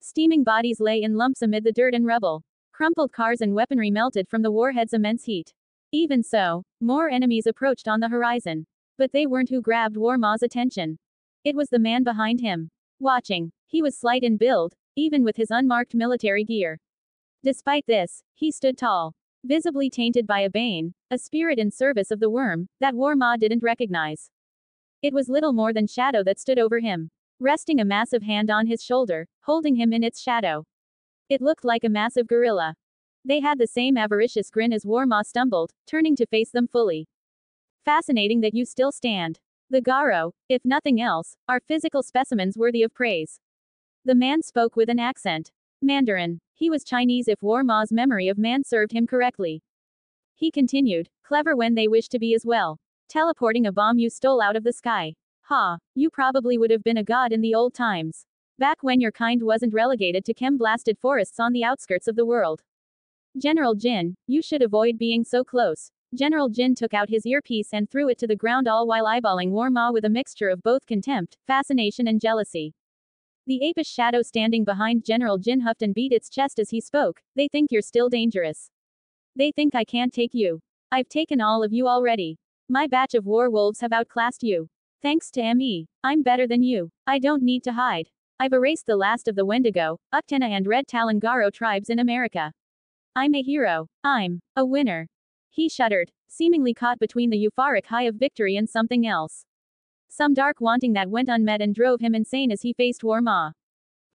Steaming bodies lay in lumps amid the dirt and rubble. Crumpled cars and weaponry melted from the warhead's immense heat. Even so, more enemies approached on the horizon. But they weren't who grabbed Wyrm's attention. It was the man behind him. Watching. He was slight in build, even with his unmarked military gear. Despite this, he stood tall. Visibly tainted by a bane, a spirit in service of the Wyrm, that Wyrm didn't recognize. It was little more than shadow that stood over him. Resting a massive hand on his shoulder, holding him in its shadow. It looked like a massive gorilla. They had the same avaricious grin as Wyrm stumbled, turning to face them fully. Fascinating that you still stand. The Garou, if nothing else, are physical specimens worthy of praise. The man spoke with an accent. Mandarin. He was Chinese if Wyrm's memory of man served him correctly. He continued, clever when they wish to be as well. Teleporting a bomb you stole out of the sky. Ha, you probably would have been a god in the old times. Back when your kind wasn't relegated to chem-blasted forests on the outskirts of the world. General Jin, you should avoid being so close. General Jin took out his earpiece and threw it to the ground, all while eyeballing Wyrm with a mixture of both contempt, fascination and jealousy. The apish shadow standing behind General Jin huffed and beat its chest as he spoke. They think you're still dangerous. They think I can't take you. I've taken all of you already. My batch of werewolves have outclassed you. Thanks to me, I'm better than you. I don't need to hide. I've erased the last of the Wendigo, Uktena and Red Talon Garou tribes in America. I'm a hero. I'm a winner. He shuddered, seemingly caught between the euphoric high of victory and something else. Some dark wanting that went unmet and drove him insane as he faced Wyrm.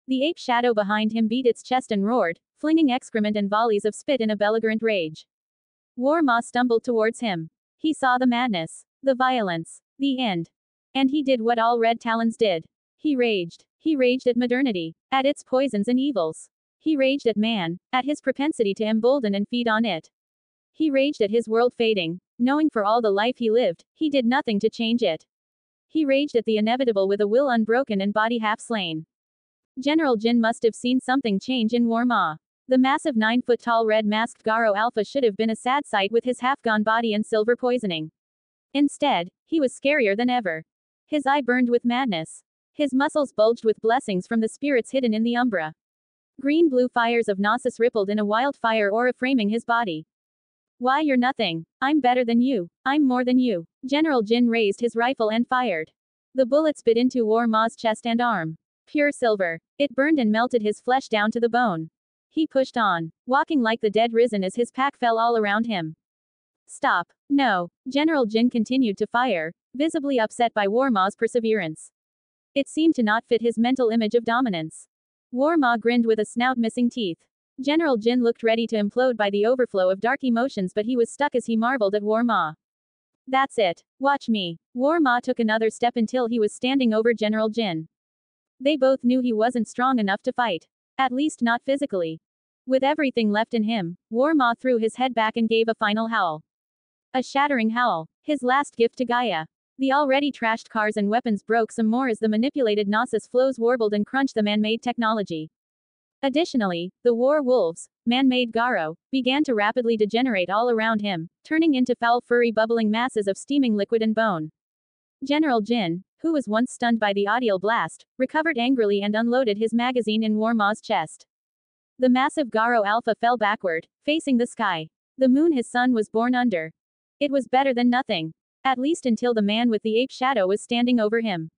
The ape shadow behind him beat its chest and roared, flinging excrement and volleys of spit in a belligerent rage. Wyrm stumbled towards him. He saw the madness, the violence, the end. And he did what all Red Talons did. He raged. He raged at modernity, at its poisons and evils. He raged at man, at his propensity to embolden and feed on it. He raged at his world fading, knowing for all the life he lived, he did nothing to change it. He raged at the inevitable with a will unbroken and body half slain. General Jin must have seen something change in Wyrm. The massive 9-foot-tall red-masked Garou Alpha should have been a sad sight with his half-gone body and silver poisoning. Instead, he was scarier than ever. His eye burned with madness. His muscles bulged with blessings from the spirits hidden in the umbra. Green-blue fires of Gnosis rippled in a wildfire aura framing his body. Why, you're nothing. I'm better than you. I'm more than you. General Jin raised his rifle and fired. The bullets bit into Wyrm's chest and arm. Pure silver. It burned and melted his flesh down to the bone. He pushed on, walking like the dead risen as his pack fell all around him. Stop. No. General Jin continued to fire, visibly upset by Wyrm's perseverance. It seemed to not fit his mental image of dominance. Wyrm grinned with a snout missing teeth. General Jin looked ready to implode by the overflow of dark emotions, but he was stuck as he marveled at Wyrm. That's it. Watch me. Wyrm took another step until he was standing over General Jin. They both knew he wasn't strong enough to fight. At least not physically. With everything left in him, Wyrm threw his head back and gave a final howl. A shattering howl. His last gift to Gaia. The already trashed cars and weapons broke some more as the manipulated Gnosis flows warbled and crunched the man-made technology. Additionally, the werewolves, man-made Garou, began to rapidly degenerate all around him, turning into foul furry bubbling masses of steaming liquid and bone. General Jin, who was once stunned by the audio blast, recovered angrily and unloaded his magazine in Wyrm's chest. The massive Garou Alpha fell backward, facing the sky. The moon his son was born under. It was better than nothing. At least until the man with the ape shadow was standing over him.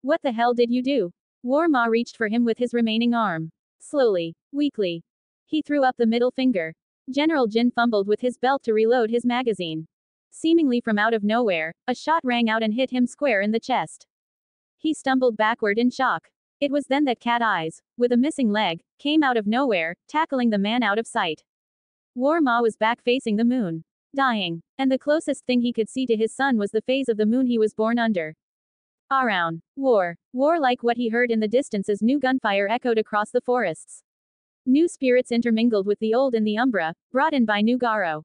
What the hell did you do? Wyrm reached for him with his remaining arm. Slowly, weakly. He threw up the middle finger. General Jin fumbled with his belt to reload his magazine. Seemingly from out of nowhere, a shot rang out and hit him square in the chest. He stumbled backward in shock. It was then that Cat Eyes, with a missing leg, came out of nowhere, tackling the man out of sight. Wyrm was back facing the moon. Dying. And the closest thing he could see to his son was the phase of the moon he was born under. Around. War. War like what he heard in the distance as new gunfire echoed across the forests. New spirits intermingled with the old in the umbra, brought in by new Garou.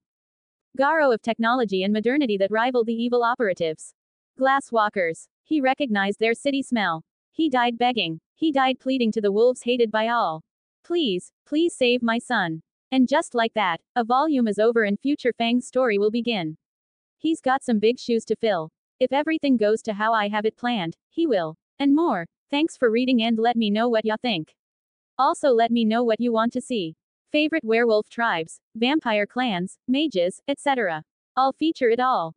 Garou of technology and modernity that rivaled the evil operatives. Glass walkers. He recognized their city smell. He died begging. He died pleading to the wolves hated by all. Please, please save my son. And just like that, a volume is over and future Fang's story will begin. He's got some big shoes to fill. If everything goes to how I have it planned, he will. And more. Thanks for reading and let me know what ya think. Also let me know what you want to see. Favorite werewolf tribes, vampire clans, mages, etc. I'll feature it all.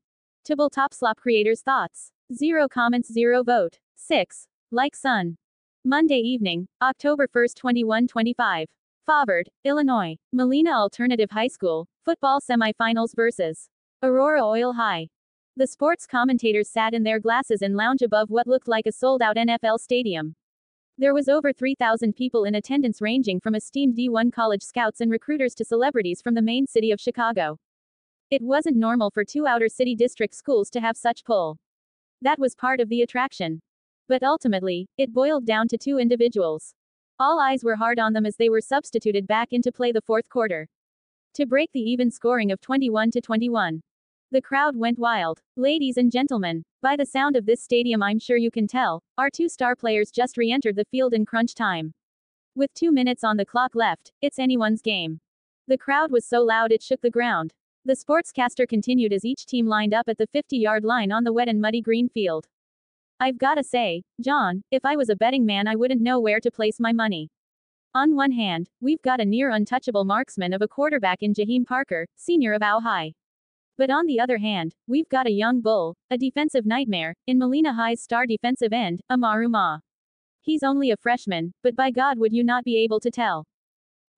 TableTopSlop creators' thoughts. 0 comments 0 vote. 6. Like sun. Monday evening, October 1, 2125. Faubourg, Illinois. Molina Alternative High School, football semifinals versus Aurora Oil High. The sports commentators sat in their glasses and lounge above what looked like a sold-out NFL stadium. There was over 3,000 people in attendance, ranging from esteemed D1 college scouts and recruiters to celebrities from the main city of Chicago. It wasn't normal for two outer city district schools to have such pull. That was part of the attraction. But ultimately, it boiled down to two individuals. All eyes were hard on them as they were substituted back into play the fourth quarter, to break the even scoring of 21-21. The crowd went wild. Ladies and gentlemen, by the sound of this stadium, I'm sure you can tell, our two star players just re-entered the field in crunch time. With 2 minutes on the clock left, it's anyone's game. The crowd was so loud it shook the ground. The sportscaster continued as each team lined up at the 50-yard line on the wet and muddy green field. I've gotta say, John, if I was a betting man, I wouldn't know where to place my money. On one hand, we've got a near untouchable marksman of a quarterback in Jaheim Parker, senior of Ow High. But on the other hand, we've got a young bull, a defensive nightmare, in Molina High's star defensive end, Amaru Ma. He's only a freshman, but by God would you not be able to tell.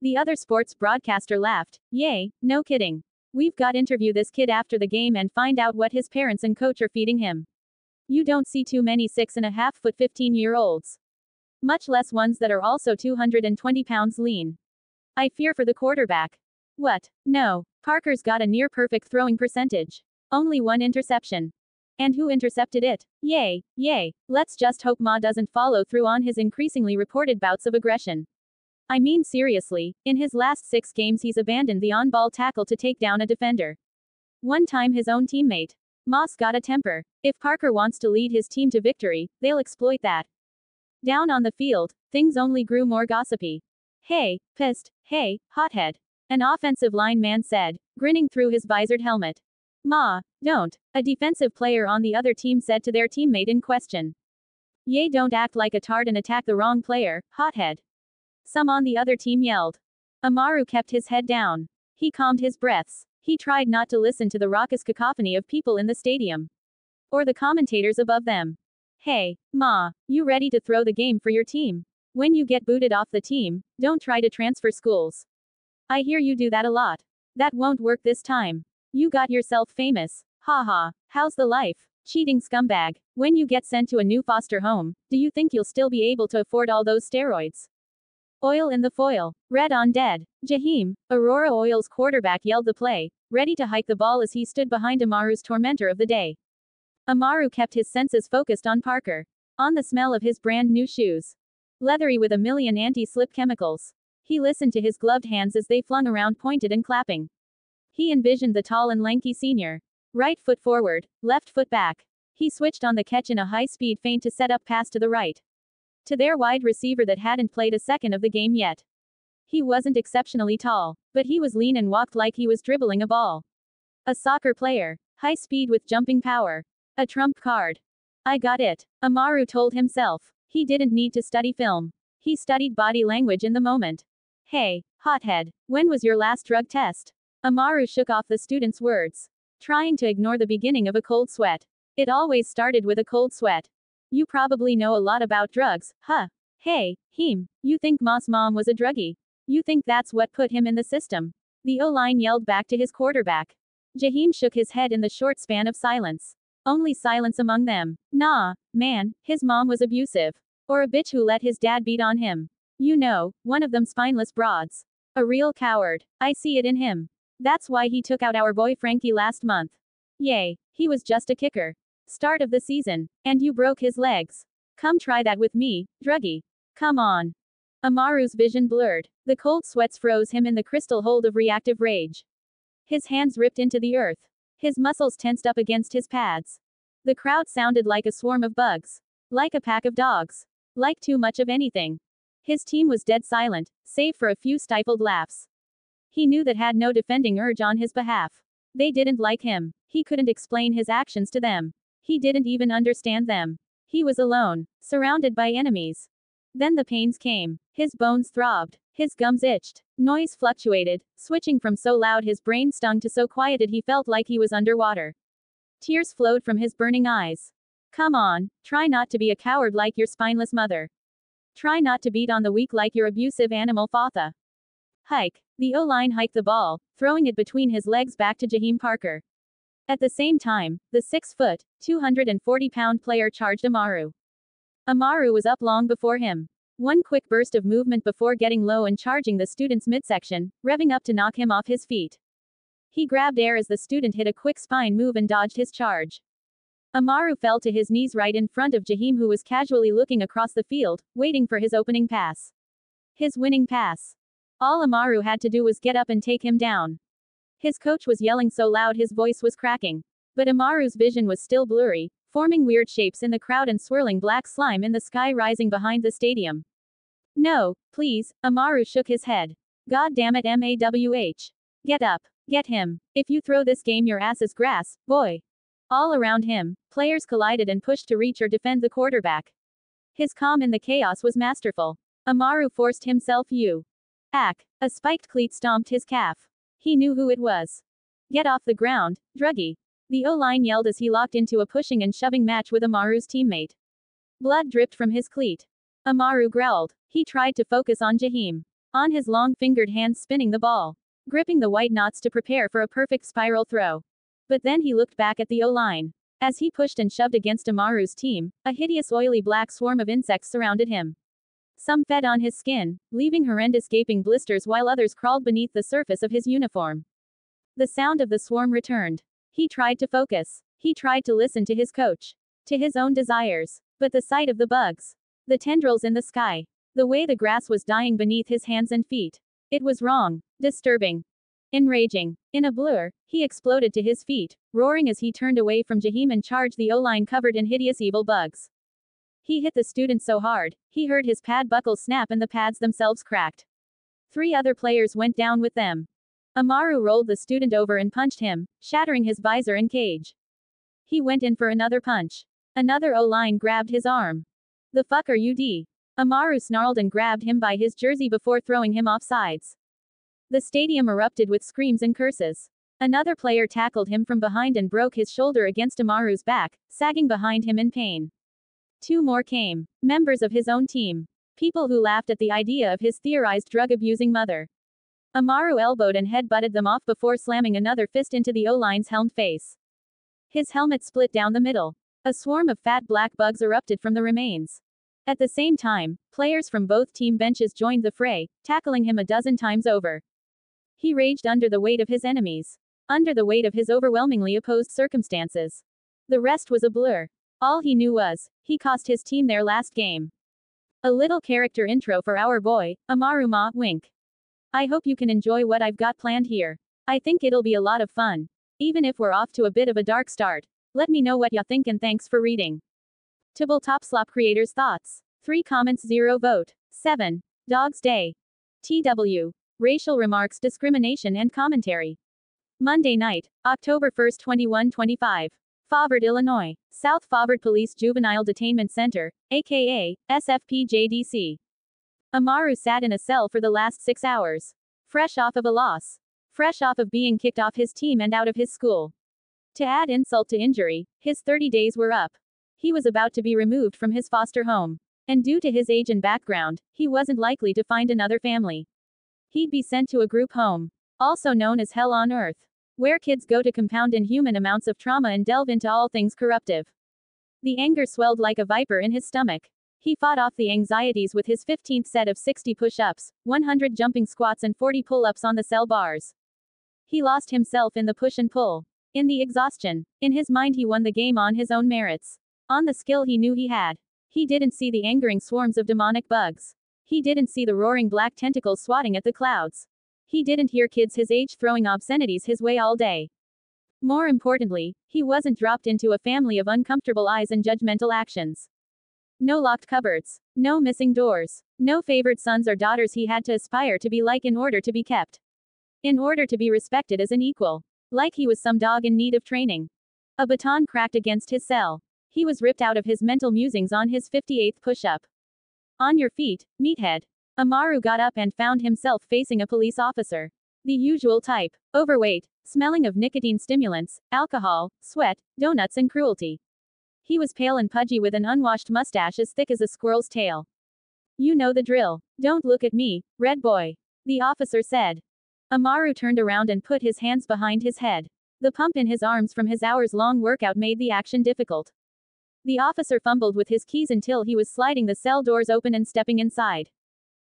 The other sports broadcaster laughed. Yay, no kidding. We've got to interview this kid after the game and find out what his parents and coach are feeding him. You don't see too many 6.5-foot 15-year-olds. Much less ones that are also 220 pounds lean. I fear for the quarterback. What? No. Parker's got a near-perfect throwing percentage. Only one interception. And who intercepted it? Yay, yay. Let's just hope Ma doesn't follow through on his increasingly reported bouts of aggression. I mean seriously, in his last 6 games he's abandoned the on-ball tackle to take down a defender. One time his own teammate. Ma's got a temper. If Parker wants to lead his team to victory, they'll exploit that. Down on the field, things only grew more gossipy. Hey, pissed, hey, hothead. An offensive lineman said, grinning through his visored helmet. Ma, don't, a defensive player on the other team said to their teammate in question. Yay, don't act like a tard and attack the wrong player, hothead. Some on the other team yelled. Amaru kept his head down. He calmed his breaths. He tried not to listen to the raucous cacophony of people in the stadium. Or the commentators above them. Hey, Ma, you ready to throw the game for your team? When you get booted off the team, don't try to transfer schools. I hear you do that a lot. That won't work this time. You got yourself famous. Ha ha, how's the life? Cheating scumbag. When you get sent to a new foster home, do you think you'll still be able to afford all those steroids? Oil in the foil. Red on dead. Jaheim, Aurora Oil's quarterback, yelled the play, ready to hike the ball as he stood behind Amaru's tormentor of the day. Amaru kept his senses focused on Parker. On the smell of his brand new shoes. Leathery with a million anti-slip chemicals. He listened to his gloved hands as they flung around, pointed and clapping. He envisioned the tall and lanky senior. Right foot forward, left foot back. He switched on the catch in a high-speed feint to set up pass to the right. To their wide receiver that hadn't played a second of the game yet. He wasn't exceptionally tall, but he was lean and walked like he was dribbling a ball. A soccer player. High speed with jumping power. A trump card. I got it, Amaru told himself. He didn't need to study film. He studied body language in the moment. Hey, hothead, when was your last drug test? Amaru shook off the student's words, trying to ignore the beginning of a cold sweat. It always started with a cold sweat. You probably know a lot about drugs, huh? Hey, you think Ma's mom was a druggie? You think that's what put him in the system? The O-line yelled back to his quarterback. Jaheim shook his head in the short span of silence. Only silence among them. Nah, man, his mom was abusive. Or a bitch who let his dad beat on him. You know, one of them spineless broads. A real coward. I see it in him. That's why he took out our boy Frankie last month. Yay, he was just a kicker. Start of the season. And you broke his legs. Come try that with me, druggie. Come on. Amaru's vision blurred. The cold sweats froze him in the crystal hold of reactive rage. His hands ripped into the earth. His muscles tensed up against his pads. The crowd sounded like a swarm of bugs. Like a pack of dogs. Like too much of anything. His team was dead silent, save for a few stifled laughs. He knew that had no defending urge on his behalf. They didn't like him. He couldn't explain his actions to them. He didn't even understand them. He was alone, surrounded by enemies. Then the pains came. His bones throbbed. His gums itched. Noise fluctuated, switching from so loud his brain stung to so quieted he felt like he was underwater. Tears flowed from his burning eyes. Come on, try not to be a coward like your spineless mother. Try not to beat on the weak like your abusive animal father. Hike. The O-line hiked the ball, throwing it between his legs back to Jaheim Parker. At the same time, the 6-foot, 240-pound player charged Amaru. Amaru was up long before him. One quick burst of movement before getting low and charging the student's midsection, revving up to knock him off his feet. He grabbed air as the student hit a quick spine move and dodged his charge. Amaru fell to his knees right in front of Jahim, who was casually looking across the field, waiting for his opening pass. His winning pass. All Amaru had to do was get up and take him down. His coach was yelling so loud his voice was cracking. But Amaru's vision was still blurry, forming weird shapes in the crowd and swirling black slime in the sky rising behind the stadium. No, please, Amaru shook his head. God damn it, MAWH. Get up. Get him. If you throw this game, your ass is grass, boy. All around him, players collided and pushed to reach or defend the quarterback. His calm in the chaos was masterful. Amaru forced himself Ack. A spiked cleat stomped his calf. He knew who it was. Get off the ground, druggie. The O-line yelled as he locked into a pushing and shoving match with Amaru's teammate. Blood dripped from his cleat. Amaru growled. He tried to focus on Jahim. On his long-fingered hands spinning the ball. Gripping the white knots to prepare for a perfect spiral throw. But then he looked back at the O-line. As he pushed and shoved against Amaru's team, a hideous oily black swarm of insects surrounded him. Some fed on his skin, leaving horrendous gaping blisters while others crawled beneath the surface of his uniform. The sound of the swarm returned. He tried to focus. He tried to listen to his coach. To his own desires. But the sight of the bugs. The tendrils in the sky. The way the grass was dying beneath his hands and feet. It was wrong. Disturbing. Enraging. In a blur, he exploded to his feet, roaring as he turned away from Jahim and charged the O-line covered in hideous evil bugs. He hit the student so hard, he heard his pad buckle snap and the pads themselves cracked. 3 other players went down with them. Amaru rolled the student over and punched him, shattering his visor and cage. He went in for another punch. Another O-line grabbed his arm. The fuck are you D? Amaru snarled and grabbed him by his jersey before throwing him off sides. The stadium erupted with screams and curses. Another player tackled him from behind and broke his shoulder against Amaru's back, sagging behind him in pain. 2 more came. Members of his own team. People who laughed at the idea of his theorized drug-abusing mother. Amaru elbowed and head-butted them off before slamming another fist into the O-line's helmed face. His helmet split down the middle. A swarm of fat black bugs erupted from the remains. At the same time, players from both team benches joined the fray, tackling him a dozen times over. He raged under the weight of his enemies. Under the weight of his overwhelmingly opposed circumstances. The rest was a blur. All he knew was, he cost his team their last game. A little character intro for our boy, Amaru Ma, wink. I hope you can enjoy what I've got planned here. I think it'll be a lot of fun. Even if we're off to a bit of a dark start. Let me know what ya think and thanks for reading. TableTopSlop creators' thoughts. 3 comments 0 vote. 7. Dog's Day. TW. Racial remarks, discrimination and commentary. Monday night, October 1, 2125. Faubourg, Illinois. South Faubourg Police Juvenile Detainment Center, aka SFPJDC. Amaru sat in a cell for the last 6 hours. Fresh off of a loss. Fresh off of being kicked off his team and out of his school. To add insult to injury, his 30 days were up. He was about to be removed from his foster home. And due to his age and background, he wasn't likely to find another family. He'd be sent to a group home, also known as Hell on Earth, where kids go to compound inhuman amounts of trauma and delve into all things corruptive. The anger swelled like a viper in his stomach. He fought off the anxieties with his 15th set of 60 push-ups, 100 jumping squats and 40 pull-ups on the cell bars. He lost himself in the push and pull. In the exhaustion. In his mind he won the game on his own merits. On the skill he knew he had. He didn't see the angering swarms of demonic bugs. He didn't see the roaring black tentacles swatting at the clouds. He didn't hear kids his age throwing obscenities his way all day. More importantly, he wasn't dropped into a family of uncomfortable eyes and judgmental actions. No locked cupboards. No missing doors. No favored sons or daughters he had to aspire to be like in order to be kept. In order to be respected as an equal. Like he was some dog in need of training. A baton cracked against his cell. He was ripped out of his mental musings on his 58th push-up. On your feet, meathead. Amaru got up and found himself facing a police officer. The usual type. Overweight, smelling of nicotine stimulants, alcohol, sweat, donuts and cruelty. He was pale and pudgy with an unwashed mustache as thick as a squirrel's tail. You know the drill. Don't look at me, red boy. The officer said. Amaru turned around and put his hands behind his head. The pump in his arms from his hours-long workout made the action difficult. The officer fumbled with his keys until he was sliding the cell doors open and stepping inside.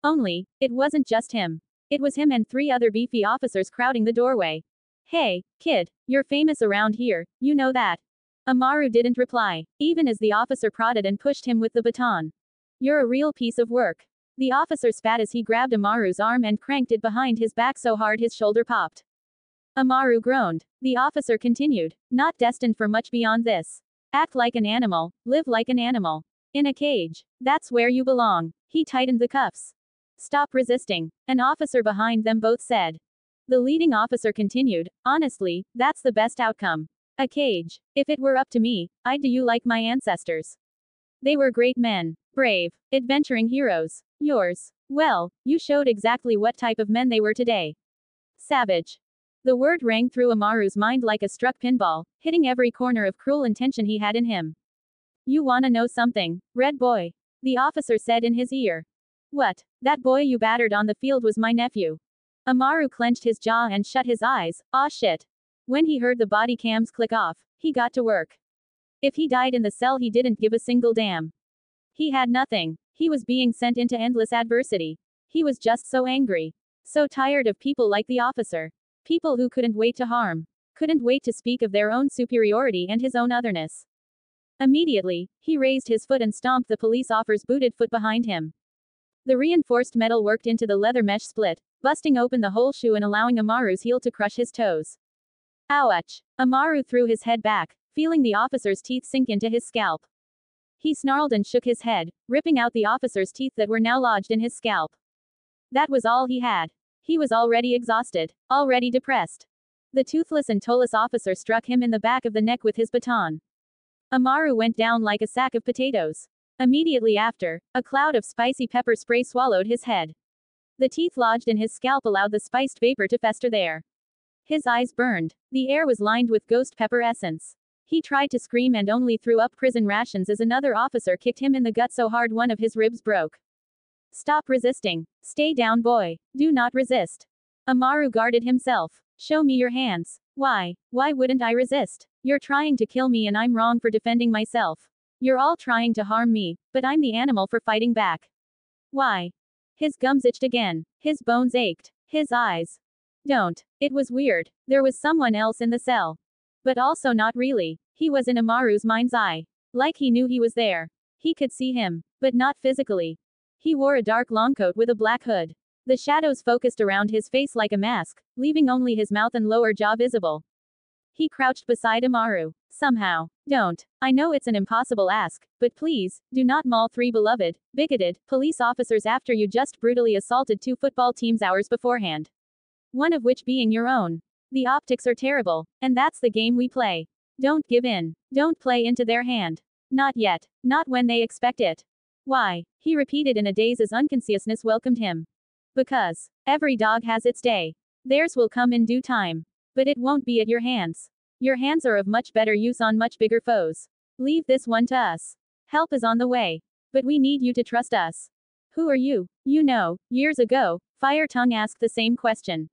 Only, it wasn't just him. It was him and 3 other beefy officers crowding the doorway. Hey, kid, you're famous around here, you know that. Amaru didn't reply, even as the officer prodded and pushed him with the baton. You're a real piece of work. The officer spat as he grabbed Amaru's arm and cranked it behind his back so hard his shoulder popped. Amaru groaned. The officer continued, not destined for much beyond this. Act like an animal, live like an animal. In a cage. That's where you belong. He tightened the cuffs. Stop resisting, an officer behind them both said. The leading officer continued, honestly, that's the best outcome. A cage. If it were up to me, I'd do you like my ancestors. They were great men. Brave. Adventuring heroes. Yours. Well, you showed exactly what type of men they were today. Savage. The word rang through Amaru's mind like a struck pinball, hitting every corner of cruel intention he had in him. You wanna know something, Red Boy? The officer said in his ear. What? That boy you battered on the field was my nephew. Amaru clenched his jaw and shut his eyes. Aw shit. When he heard the body cams click off, he got to work. If he died in the cell, he didn't give a single damn. He had nothing. He was being sent into endless adversity. He was just so angry. So tired of people like the officer. People who couldn't wait to harm. Couldn't wait to speak of their own superiority and his own otherness. Immediately, he raised his foot and stomped the police officer's booted foot behind him. The reinforced metal worked into the leather mesh split, busting open the whole shoe and allowing Amaru's heel to crush his toes. Ouch! Amaru threw his head back, feeling the officer's teeth sink into his scalp. He snarled and shook his head, ripping out the officer's teeth that were now lodged in his scalp. That was all he had. He was already exhausted, already depressed. The toothless and toeless officer struck him in the back of the neck with his baton. Amaru went down like a sack of potatoes. Immediately after, a cloud of spicy pepper spray swallowed his head. The teeth lodged in his scalp allowed the spiced vapor to fester there. His eyes burned. The air was lined with ghost pepper essence. He tried to scream and only threw up prison rations as another officer kicked him in the gut so hard one of his ribs broke. Stop resisting. Stay down, boy. Do not resist. Amaru guarded himself. Show me your hands. Why wouldn't I resist? You're trying to kill me and I'm wrong for defending myself. You're all trying to harm me, but I'm the animal for fighting back. Why? His gums itched again. His bones ached. His eyes. Don't. It was weird. There was someone else in the cell. But also not really. He was in Amaru's mind's eye. Like he knew he was there. He could see him, but not physically. He wore a dark long coat with a black hood. The shadows focused around his face like a mask, leaving only his mouth and lower jaw visible. He crouched beside Amaru. Somehow. Don't. I know it's an impossible ask, but please, do not maul 3 beloved, bigoted, police officers after you just brutally assaulted 2 football teams hours beforehand. One of which being your own. The optics are terrible, and that's the game we play. Don't give in. Don't play into their hand. Not yet. Not when they expect it. Why? He repeated in a daze as unconsciousness welcomed him. Because every dog has its day. Theirs will come in due time. But it won't be at your hands. Your hands are of much better use on much bigger foes. Leave this one to us. Help is on the way. But we need you to trust us. Who are you? You know, years ago, Fire Tongue asked the same question.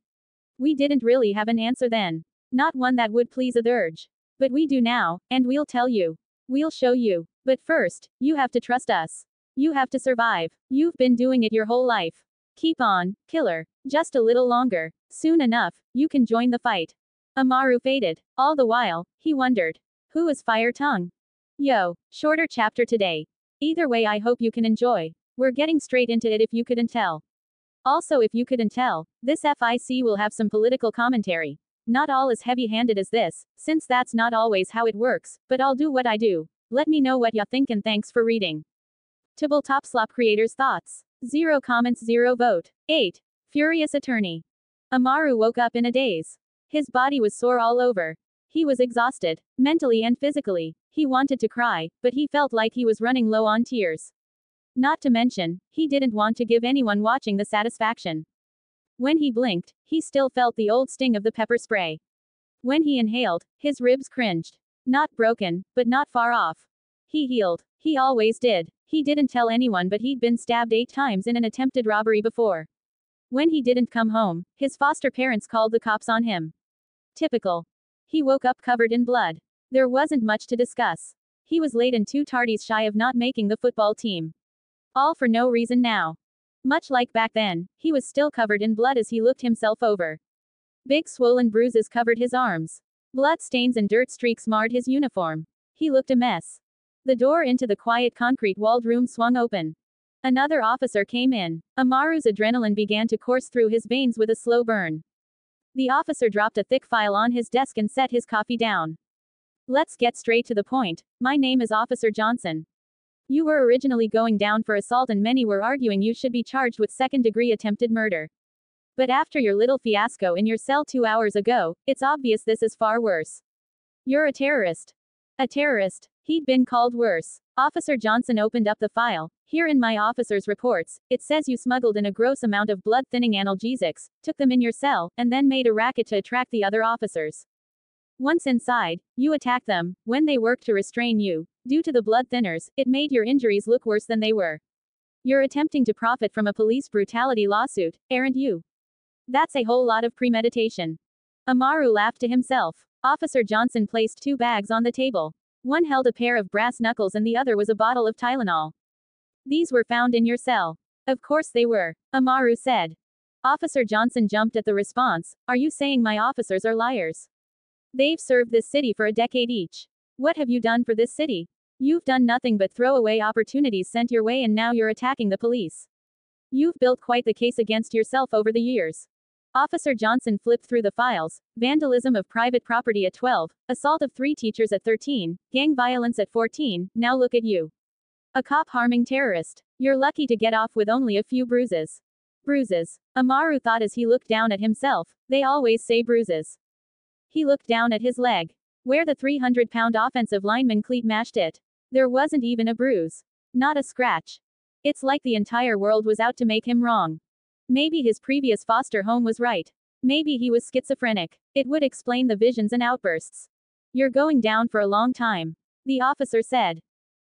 We didn't really have an answer then. Not one that would please a urge. But we do now, and we'll tell you. We'll show you. But first, you have to trust us. You have to survive. You've been doing it your whole life. Keep on, killer. Just a little longer. Soon enough, you can join the fight. Amaru faded. All the while, he wondered. Who is Fire Tongue? Yo, shorter chapter today. Either way, I hope you can enjoy. We're getting straight into it if you couldn't tell. Also, if you couldn't tell, this FIC will have some political commentary. Not all as heavy-handed as this, since that's not always how it works, but I'll do what I do. Let me know what ya think and thanks for reading. TableTopSlop creators' thoughts. 0 comments, 0 vote. 8. Furious attorney. Amaru woke up in a daze. His body was sore all over. He was exhausted, mentally and physically. He wanted to cry, but he felt like he was running low on tears. Not to mention, he didn't want to give anyone watching the satisfaction. When he blinked, he still felt the old sting of the pepper spray. When he inhaled, his ribs cringed. Not broken, but not far off. He healed. He always did. He didn't tell anyone, but he'd been stabbed 8 times in an attempted robbery before. When he didn't come home, his foster parents called the cops on him. Typical. He woke up covered in blood. There wasn't much to discuss. He was late and 2 tardies shy of not making the football team. All for no reason now. Much like back then, he was still covered in blood as he looked himself over. Big swollen bruises covered his arms. Blood stains and dirt streaks marred his uniform. He looked a mess. The door into the quiet concrete-walled room swung open. Another officer came in. Amaru's adrenaline began to course through his veins with a slow burn. The officer dropped a thick file on his desk and set his coffee down. Let's get straight to the point. My name is Officer Johnson. You were originally going down for assault and many were arguing you should be charged with second-degree attempted murder. But after your little fiasco in your cell 2 hours ago, it's obvious this is far worse. You're a terrorist. A terrorist. He'd been called worse. Officer Johnson opened up the file. Here in my officer's reports, it says you smuggled in a gross amount of blood-thinning analgesics, took them in your cell, and then made a racket to attract the other officers. Once inside, you attacked them. When they worked to restrain you, due to the blood thinners, it made your injuries look worse than they were. You're attempting to profit from a police brutality lawsuit, aren't you? That's a whole lot of premeditation. Amaru laughed to himself. Officer Johnson placed 2 bags on the table. One held a pair of brass knuckles and the other was a bottle of Tylenol. These were found in your cell. Of course they were, Amaru said. Officer Johnson jumped at the response. Are you saying my officers are liars? They've served this city for a decade each. What have you done for this city? You've done nothing but throw away opportunities sent your way and now you're attacking the police. You've built quite the case against yourself over the years. Officer Johnson flipped through the files. Vandalism of private property at 12, assault of 3 teachers at 13, gang violence at 14, now look at you. A cop-harming terrorist. You're lucky to get off with only a few bruises. Bruises. Amaru thought as he looked down at himself. They always say bruises. He looked down at his leg. Where the 300-pound offensive lineman cleat mashed it. There wasn't even a bruise. Not a scratch. It's like the entire world was out to make him wrong. Maybe his previous foster home was right. Maybe he was schizophrenic. It would explain the visions and outbursts. You're going down for a long time, the officer said.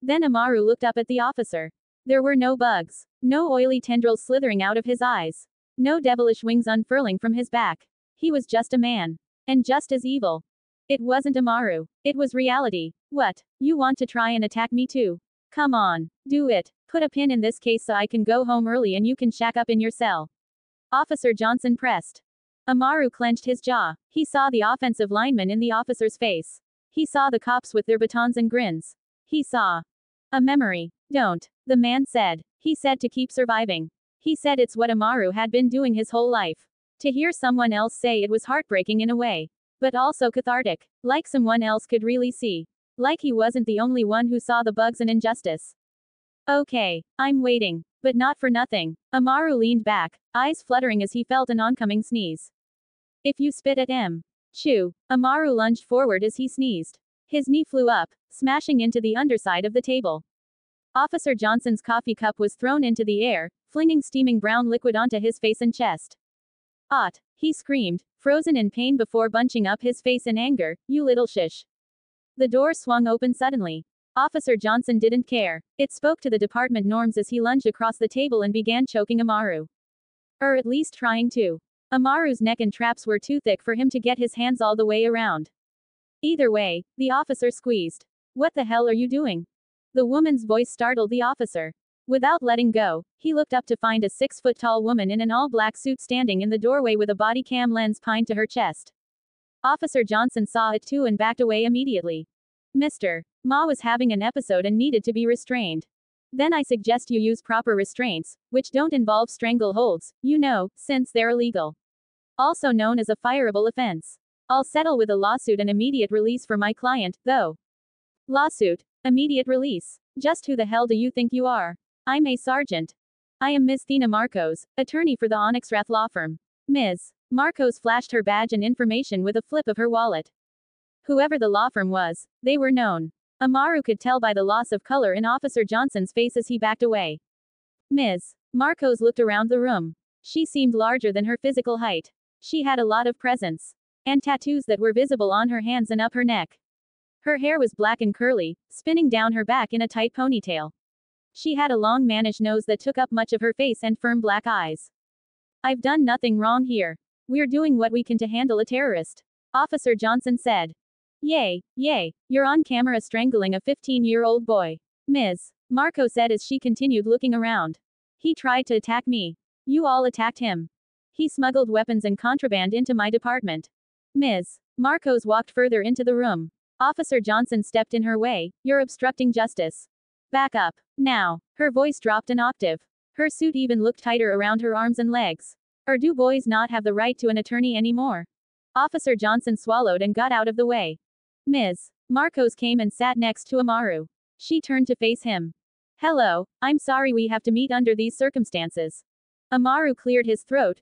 Then Amaru looked up at the officer. There were no bugs. No oily tendrils slithering out of his eyes. No devilish wings unfurling from his back. He was just a man. And just as evil. It wasn't Amaru. It was reality. What? You want to try and attack me too? Come on. Do it. Put a pin in this case so I can go home early and you can shack up in your cell. Officer Johnson pressed. Amaru clenched his jaw. He saw the offensive lineman in the officer's face. He saw the cops with their batons and grins. He saw a memory. Don't, the man said. He said to keep surviving. He said it's what Amaru had been doing his whole life. To hear someone else say it was heartbreaking in a way. But also cathartic. Like someone else could really see. Like he wasn't the only one who saw the bugs and injustice. Okay, I'm waiting. But not for nothing. Amaru leaned back, eyes fluttering as he felt an oncoming sneeze. If you spit at him. Chew. Amaru lunged forward as he sneezed. His knee flew up, smashing into the underside of the table. Officer Johnson's coffee cup was thrown into the air, flinging steaming brown liquid onto his face and chest. Ot! He screamed, frozen in pain before bunching up his face in anger. You little shish. The door swung open suddenly. Officer Johnson didn't care. It spoke to the department norms as he lunged across the table and began choking Amaru. Or at least trying to. Amaru's neck and traps were too thick for him to get his hands all the way around. Either way, the officer squeezed. What the hell are you doing? The woman's voice startled the officer. Without letting go, he looked up to find a 6-foot-tall woman in an all-black suit standing in the doorway with a body cam lens pinned to her chest. Officer Johnson saw it too and backed away immediately. Mr. Ma was having an episode and needed to be restrained. Then I suggest you use proper restraints, which don't involve strangleholds, you know, since they're illegal. Also known as a fireable offense. I'll settle with a lawsuit and immediate release for my client, though. Lawsuit. Immediate release. Just who the hell do you think you are? I'm a sergeant. I am Ms. Thena Marcos, attorney for the Onyxrath law firm. Ms. Marcos flashed her badge and information with a flip of her wallet. Whoever the law firm was, they were known. Amaru could tell by the loss of color in Officer Johnson's face as he backed away. Ms. Marcos looked around the room. She seemed larger than her physical height. She had a lot of presence. And tattoos that were visible on her hands and up her neck. Her hair was black and curly, spinning down her back in a tight ponytail. She had a long mannish nose that took up much of her face and firm black eyes. I've done nothing wrong here. We're doing what we can to handle a terrorist, Officer Johnson said. Yay, yay, you're on camera strangling a 15-year-old boy. Ms. Marco said as she continued looking around. He tried to attack me. You all attacked him. He smuggled weapons and contraband into my department. Ms. Marcos walked further into the room. Officer Johnson stepped in her way. You're obstructing justice. Back up. Now. Her voice dropped an octave. Her suit even looked tighter around her arms and legs. Or do boys not have the right to an attorney anymore? Officer Johnson swallowed and got out of the way. Ms. Marcos came and sat next to Amaru. She turned to face him. Hello, I'm sorry we have to meet under these circumstances. Amaru cleared his throat.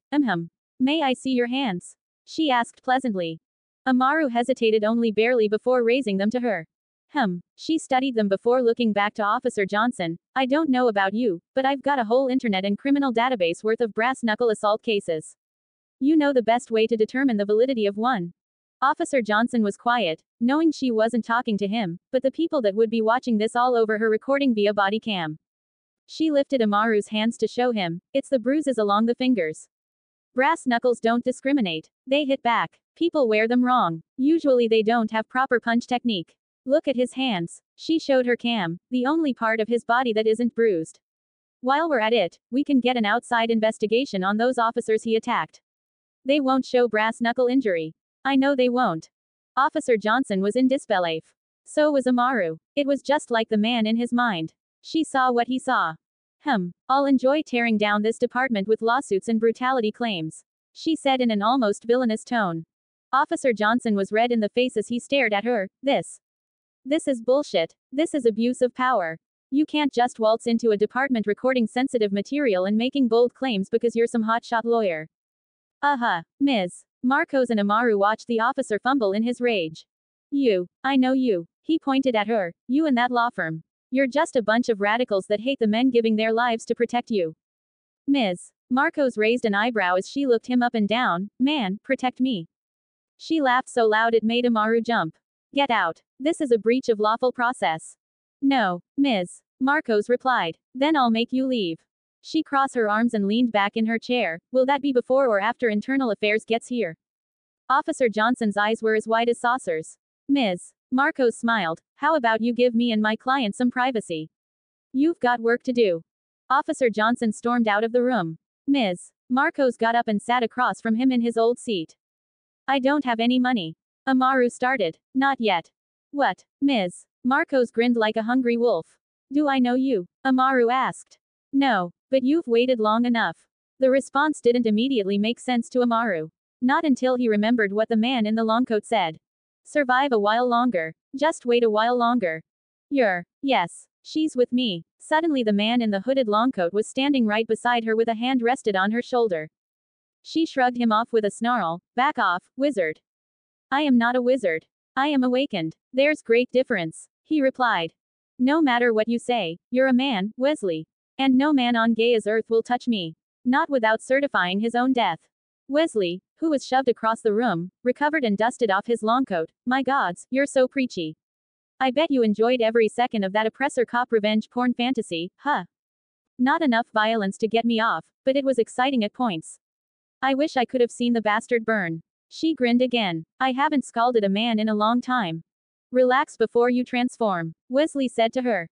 May I see your hands? She asked pleasantly. Amaru hesitated only barely before raising them to her. She studied them before looking back to Officer Johnson. I don't know about you, but I've got a whole internet and criminal database worth of brass knuckle assault cases. You know the best way to determine the validity of one. Officer Johnson was quiet, knowing she wasn't talking to him, but the people that would be watching this all over her recording via body cam. She lifted Amaru's hands to show him. It's the bruises along the fingers. Brass knuckles don't discriminate. They hit back. People wear them wrong. Usually they don't have proper punch technique. Look at his hands. She showed her cam, the only part of his body that isn't bruised. While we're at it, we can get an outside investigation on those officers he attacked. They won't show brass knuckle injury. I know they won't. Officer Johnson was in disbelief. So was Amaru. It was just like the man in his mind. She saw what he saw. I'll enjoy tearing down this department with lawsuits and brutality claims, she said in an almost villainous tone. Officer Johnson was red in the face as he stared at her. This is bullshit. This is abuse of power. You can't just waltz into a department recording sensitive material and making bold claims because you're some hotshot lawyer. Ms. Marcos and Amaru watched the officer fumble in his rage. I know you. He pointed at her. You and that law firm. You're just a bunch of radicals that hate the men giving their lives to protect you. Ms. Marcos raised an eyebrow as she looked him up and down. Man, protect me. She laughed so loud it made Amaru jump. Get out. This is a breach of lawful process. No, Ms. Marcos replied. Then I'll make you leave. She crossed her arms and leaned back in her chair. Will that be before or after Internal Affairs gets here? Officer Johnson's eyes were as wide as saucers. Ms. Marcos smiled. How about you give me and my client some privacy? You've got work to do. Officer Johnson stormed out of the room. Ms. Marcos got up and sat across from him in his old seat. I don't have any money. Amaru started. Not yet. What? Ms. Marcos grinned like a hungry wolf. Do I know you? Amaru asked. No, but you've waited long enough. The response didn't immediately make sense to Amaru. Not until he remembered what the man in the long coat said. Survive a while longer. Just wait a while longer. Yes. She's with me. Suddenly the man in the hooded long coat was standing right beside her with a hand rested on her shoulder. She shrugged him off with a snarl. Back off, wizard. I am not a wizard. I am awakened. There's great difference, he replied. No matter what you say, you're a man, Wesley. And no man on Gaia's earth will touch me. Not without certifying his own death. Wesley, who was shoved across the room, recovered and dusted off his long coat. My gods, you're so preachy. I bet you enjoyed every second of that oppressor cop revenge porn fantasy, huh? Not enough violence to get me off, but it was exciting at points. I wish I could have seen the bastard burn. She grinned again. I haven't scalded a man in a long time. Relax before you transform, Wesley said to her.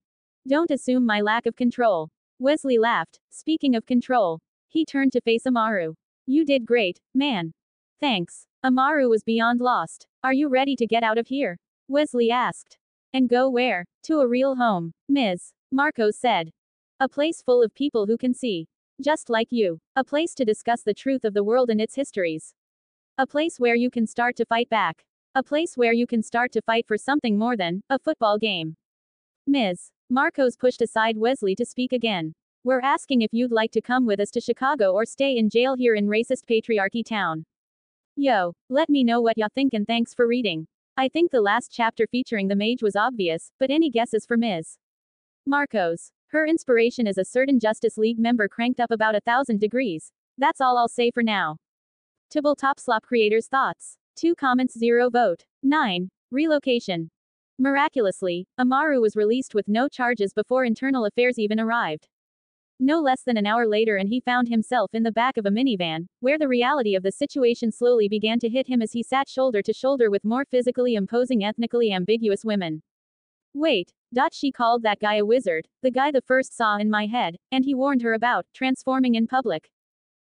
Don't assume my lack of control. Wesley laughed. Speaking of control. He turned to face Amaru. You did great, man. Thanks. Amaru was beyond lost. Are you ready to get out of here? Wesley asked. And go where? To a real home, Ms. Marcos said. A place full of people who can see. Just like you. A place to discuss the truth of the world and its histories. A place where you can start to fight back. A place where you can start to fight for something more than a football game. Ms. Marcos pushed aside Wesley to speak again. We're asking if you'd like to come with us to Chicago or stay in jail here in racist patriarchy town. Yo, let me know what y'all think and thanks for reading. I think the last chapter featuring the mage was obvious, but any guesses for Ms. Marcos? Her inspiration is a certain Justice League member cranked up about 1,000 degrees. That's all I'll say for now. TableTopSlop creators' thoughts. 2 comments 0 vote. 9. Relocation. Miraculously, Amaru was released with no charges before Internal Affairs even arrived. No less than an hour later and he found himself in the back of a minivan, where the reality of the situation slowly began to hit him as he sat shoulder to shoulder with more physically imposing ethnically ambiguous women. Wait. She called that guy a wizard, the guy the first saw in my head, and he warned her about transforming in public.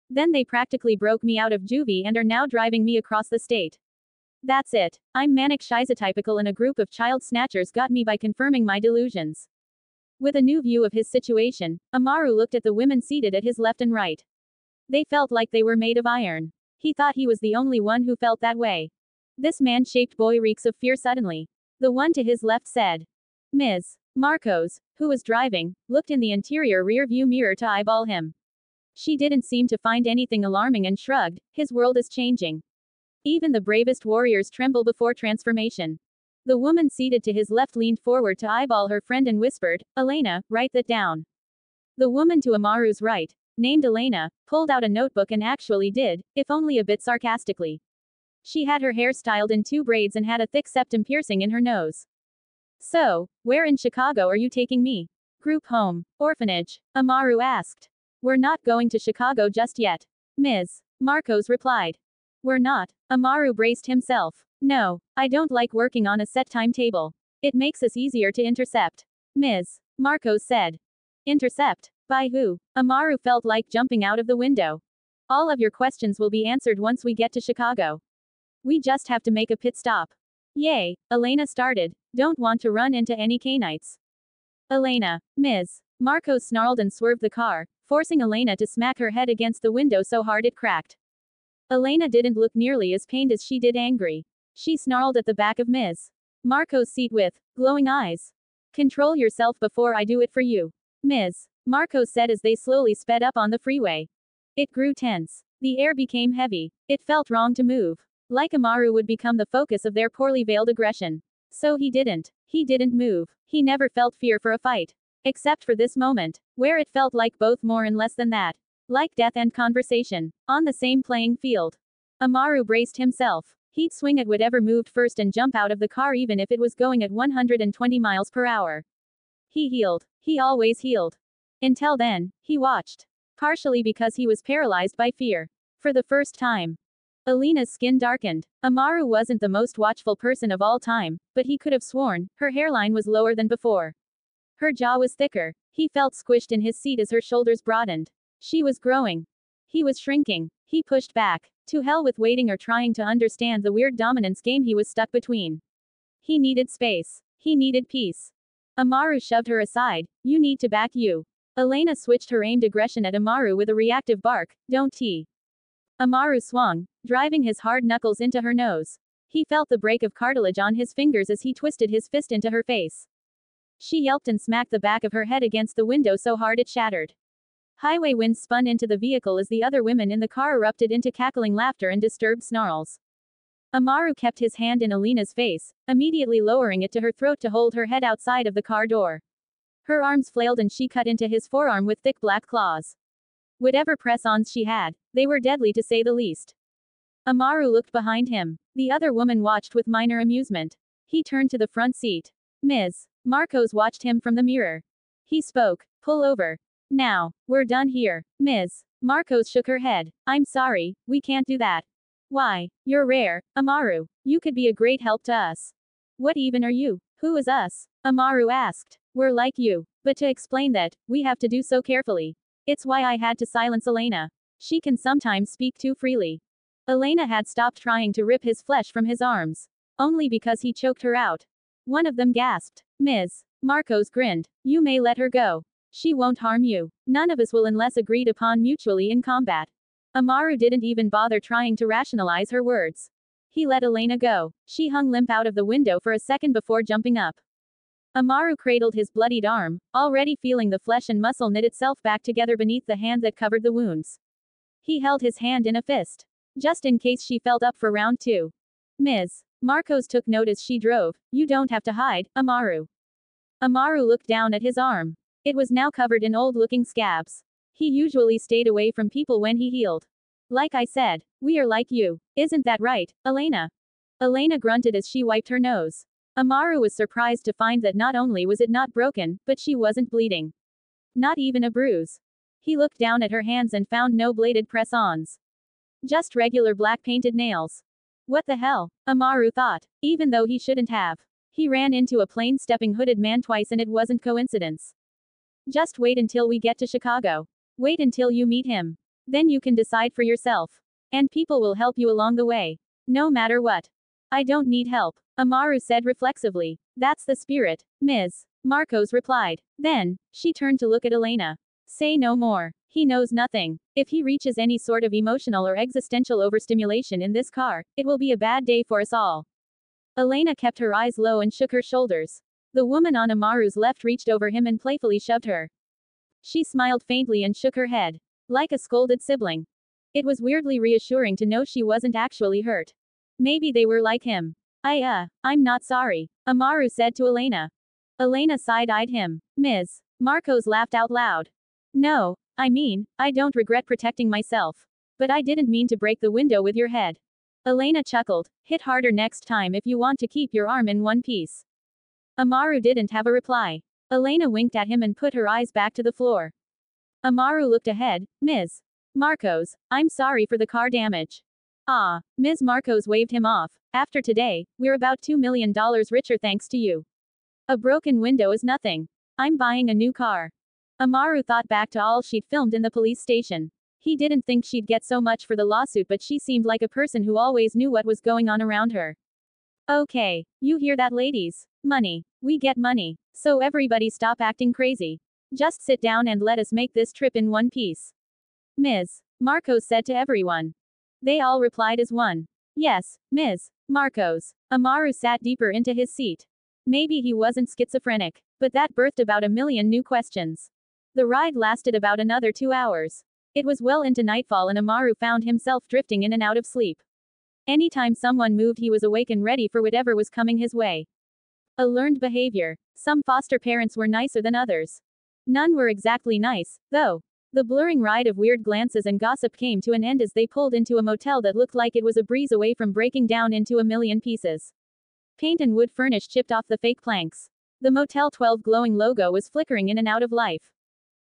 Then they practically broke me out of juvie and are now driving me across the state. That's it. I'm manic schizotypical and a group of child snatchers got me by confirming my delusions. With a new view of his situation, Amaru looked at the women seated at his left and right. They felt like they were made of iron. He thought he was the only one who felt that way. This man-shaped boy reeks of fear suddenly. The one to his left said. Ms. Marcos, who was driving, looked in the interior rear-view mirror to eyeball him. She didn't seem to find anything alarming and shrugged, his world is changing. Even the bravest warriors tremble before transformation. The woman seated to his left leaned forward to eyeball her friend and whispered, Elena, write that down. The woman to Amaru's right, named Elena, pulled out a notebook and actually did, if only a bit sarcastically. She had her hair styled in 2 braids and had a thick septum piercing in her nose. So, where in Chicago are you taking me? Group home, orphanage, Amaru asked. We're not going to Chicago just yet. Ms. Marcos replied. We're not. Amaru braced himself. No, I don't like working on a set timetable. It makes us easier to intercept. Ms. Marcos said. Intercept? By who? Amaru felt like jumping out of the window. All of your questions will be answered once we get to Chicago. We just have to make a pit stop. Yay, Elena started. Don't want to run into any canites. Elena. Ms. Marcos snarled and swerved the car, forcing Elena to smack her head against the window so hard it cracked. Elena didn't look nearly as pained as she did angry. She snarled at the back of Ms. Marcos' seat with glowing eyes. Control yourself before I do it for you. Ms. Marcos said as they slowly sped up on the freeway. It grew tense. The air became heavy. It felt wrong to move. Like Amaru would become the focus of their poorly veiled aggression. So he didn't. He didn't move. He never felt fear for a fight. Except for this moment, where it felt like both more and less than that. Like death and conversation. On the same playing field. Amaru braced himself. He'd swing at whatever moved first and jump out of the car even if it was going at 120 miles per hour. He healed. He always healed. Until then, he watched. Partially because he was paralyzed by fear. For the first time. Elena's skin darkened. Amaru wasn't the most watchful person of all time, but he could have sworn her hairline was lower than before. Her jaw was thicker. He felt squished in his seat as her shoulders broadened. She was growing. He was shrinking. He pushed back. To hell with waiting or trying to understand the weird dominance game he was stuck between. He needed space. He needed peace. Amaru shoved her aside. You need to back you. Elena switched her aimed aggression at Amaru with a reactive bark. Don't T. Amaru swung, driving his hard knuckles into her nose. He felt the break of cartilage on his fingers as he twisted his fist into her face. She yelped and smacked the back of her head against the window so hard it shattered. Highway winds spun into the vehicle as the other women in the car erupted into cackling laughter and disturbed snarls. Amaru kept his hand in Elena's face, immediately lowering it to her throat to hold her head outside of the car door. Her arms flailed and she cut into his forearm with thick black claws. Whatever press-ons she had, they were deadly to say the least. Amaru looked behind him. The other woman watched with minor amusement. He turned to the front seat. Ms. Marcos watched him from the mirror. He spoke. Pull over. Now, we're done here. Ms. Marcos shook her head. I'm sorry, we can't do that. Why? You're rare, Amaru. You could be a great help to us. What even are you? Who is us? Amaru asked. We're like you. But to explain that, we have to do so carefully. It's why I had to silence Elena. She can sometimes speak too freely. Elena had stopped trying to rip his flesh from his arms. Only because he choked her out. One of them gasped. Ms. Marcos grinned. You may let her go. She won't harm you. None of us will unless agreed upon mutually in combat. Amaru didn't even bother trying to rationalize her words. He let Elena go. She hung limp out of the window for a second before jumping up. Amaru cradled his bloodied arm, already feeling the flesh and muscle knit itself back together beneath the hand that covered the wounds. He held his hand in a fist. Just in case she felt up for round 2. Ms. Marcos took note as she drove. You don't have to hide, Amaru. Amaru looked down at his arm. It was now covered in old-looking scabs. He usually stayed away from people when he healed. Like I said, we are like you. Isn't that right, Elena? Elena grunted as she wiped her nose. Amaru was surprised to find that not only was it not broken, but she wasn't bleeding. Not even a bruise. He looked down at her hands and found no bladed press-ons. Just regular black painted nails. What the hell? Amaru thought, even though he shouldn't have. He ran into a plain-stepping hooded man twice and it wasn't coincidence. Just wait until we get to Chicago. Wait until you meet him. Then you can decide for yourself. And people will help you along the way. No matter what. I don't need help, Amaru said reflexively. That's the spirit, Ms. Marcos replied. Then, she turned to look at Elena. Say no more. He knows nothing. If he reaches any sort of emotional or existential overstimulation in this car, it will be a bad day for us all. Elena kept her eyes low and shook her shoulders. The woman on Amaru's left reached over him and playfully shoved her. She smiled faintly and shook her head. Like a scolded sibling. It was weirdly reassuring to know she wasn't actually hurt. Maybe they were like him. I'm not sorry, Amaru said to Elena. Elena side-eyed him. Ms. Marcos laughed out loud. No, I mean, I don't regret protecting myself. But I didn't mean to break the window with your head. Elena chuckled. Hit harder next time if you want to keep your arm in one piece. Amaru didn't have a reply. Elena winked at him and put her eyes back to the floor. Amaru looked ahead. Ms. Marcos, I'm sorry for the car damage. Ah, Ms. Marcos waved him off. After today, we're about $2 million richer thanks to you. A broken window is nothing. I'm buying a new car. Amaru thought back to all she'd filmed in the police station. He didn't think she'd get so much for the lawsuit, but she seemed like a person who always knew what was going on around her. Okay, you hear that, ladies? Money. We get money. So everybody stop acting crazy. Just sit down and let us make this trip in one piece. Ms. Marcos said to everyone. They all replied as one. Yes, Ms. Marcos. Amaru sat deeper into his seat. Maybe he wasn't schizophrenic, but that birthed about a million new questions. The ride lasted about another 2 hours. It was well into nightfall and Amaru found himself drifting in and out of sleep. Anytime someone moved, he was awake and ready for whatever was coming his way. A learned behavior. Some foster parents were nicer than others. None were exactly nice, though. The blurring ride of weird glances and gossip came to an end as they pulled into a motel that looked like it was a breeze away from breaking down into a million pieces. Paint and wood furnish chipped off the fake planks. The Motel 12 glowing logo was flickering in and out of life.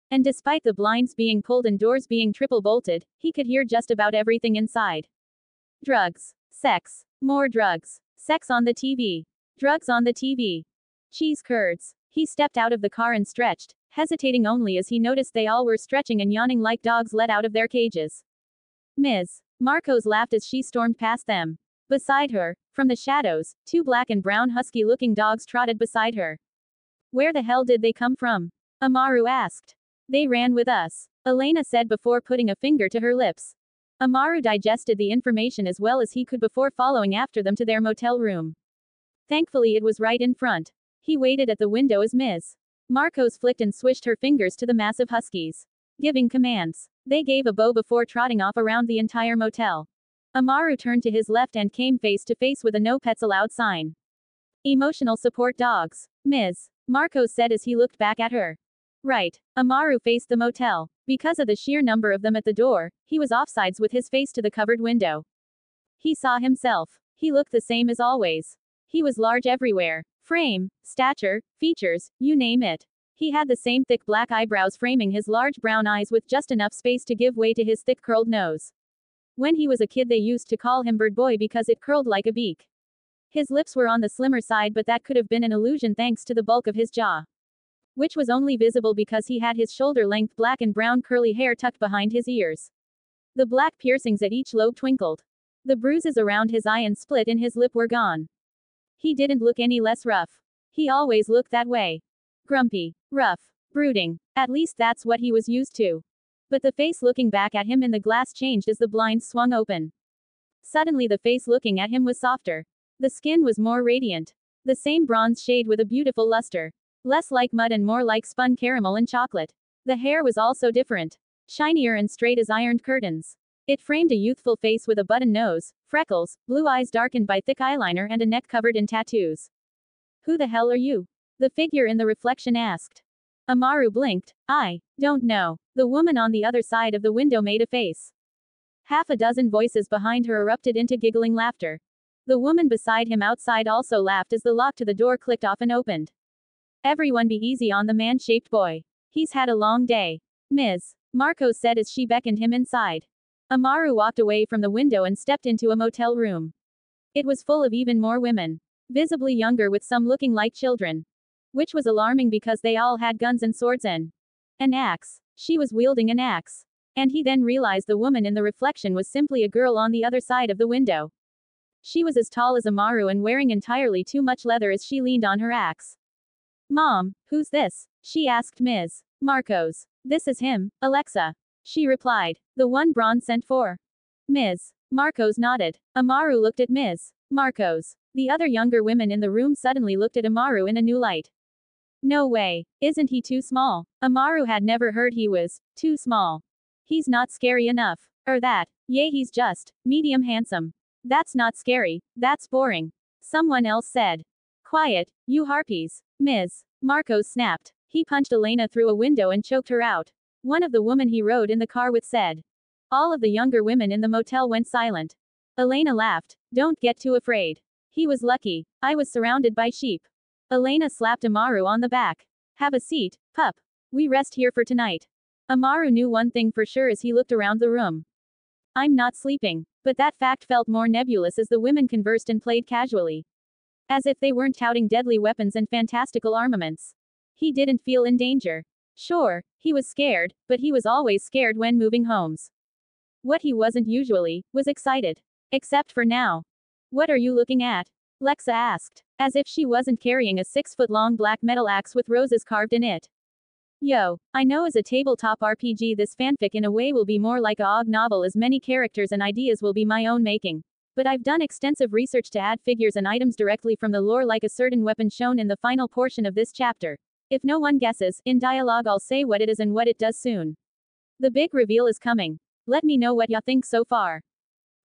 And despite the blinds being pulled and doors being triple bolted, he could hear just about everything inside. Drugs. Sex. More drugs. Sex on the TV. Drugs on the TV. Cheese curds. He stepped out of the car and stretched, hesitating only as he noticed they all were stretching and yawning like dogs let out of their cages. Ms. Marcos laughed as she stormed past them. Beside her, from the shadows, 2 black and brown husky-looking dogs trotted beside her. Where the hell did they come from? Amaru asked. They ran with us, Elena said before putting a finger to her lips. Amaru digested the information as well as he could before following after them to their motel room. Thankfully it was right in front. He waited at the window as Ms. Marcos flicked and swished her fingers to the massive huskies. Giving commands. They gave a bow before trotting off around the entire motel. Amaru turned to his left and came face to face with a no pets allowed sign. Emotional support dogs, Ms. Marcos said as he looked back at her. Right. Amaru faced the motel. Because of the sheer number of them at the door, he was offsides with his face to the covered window. He saw himself. He looked the same as always. He was large everywhere. Frame, stature, features, you name it. He had the same thick black eyebrows framing his large brown eyes with just enough space to give way to his thick curled nose. When he was a kid they used to call him Bird Boy because it curled like a beak. His lips were on the slimmer side, but that could have been an illusion thanks to the bulk of his jaw, which was only visible because he had his shoulder-length black and brown curly hair tucked behind his ears. The black piercings at each lobe twinkled. The bruises around his eye and split in his lip were gone. He didn't look any less rough. He always looked that way. Grumpy, rough, brooding. At least that's what he was used to. But the face looking back at him in the glass changed as the blinds swung open. Suddenly the face looking at him was softer. The skin was more radiant. The same bronze shade with a beautiful luster. Less like mud and more like spun caramel and chocolate. The hair was also different. Shinier and straight as ironed curtains. It framed a youthful face with a button nose, freckles, blue eyes darkened by thick eyeliner and a neck covered in tattoos. Who the hell are you? The figure in the reflection asked. Amaru blinked. I don't know. The woman on the other side of the window made a face. Half a dozen voices behind her erupted into giggling laughter. The woman beside him outside also laughed as the lock to the door clicked off and opened. Everyone be easy on the man-shaped boy. He's had a long day. Ms. Marcos said as she beckoned him inside. Amaru walked away from the window and stepped into a motel room. It was full of even more women. Visibly younger with some looking like children. Which was alarming because they all had guns and swords and an axe. She was wielding an axe. And he then realized the woman in the reflection was simply a girl on the other side of the window. She was as tall as Amaru and wearing entirely too much leather as she leaned on her axe. Mom, who's this? She asked Ms. Marcos. This is him, Alexa. She replied. The one Braun sent for. Ms. Marcos nodded. Amaru looked at Ms. Marcos. The other younger women in the room suddenly looked at Amaru in a new light. No way. Isn't he too small? Amaru had never heard he was too small. He's not scary enough. Or that. Yay, he's just medium handsome. That's not scary, that's boring. Someone else said. Quiet, you harpies. Ms. Marcos snapped. He punched Elena through a window and choked her out. One of the women he rode in the car with said. All of the younger women in the motel went silent. Elena laughed. Don't get too afraid. He was lucky. I was surrounded by sheep. Elena slapped Amaru on the back. Have a seat, pup. We rest here for tonight. Amaru knew one thing for sure as he looked around the room. I'm not sleeping. But that fact felt more nebulous as the women conversed and played casually. As if they weren't touting deadly weapons and fantastical armaments. He didn't feel in danger. Sure, he was scared, but he was always scared when moving homes. What he wasn't usually, was excited. Except for now. What are you looking at? Lexa asked, as if she wasn't carrying a 6-foot-long black metal axe with roses carved in it. Yo, I know as a tabletop RPG this fanfic in a way will be more like a OG novel as many characters and ideas will be my own making. But I've done extensive research to add figures and items directly from the lore like a certain weapon shown in the final portion of this chapter. If no one guesses, in dialogue I'll say what it is and what it does soon. The big reveal is coming. Let me know what ya think so far.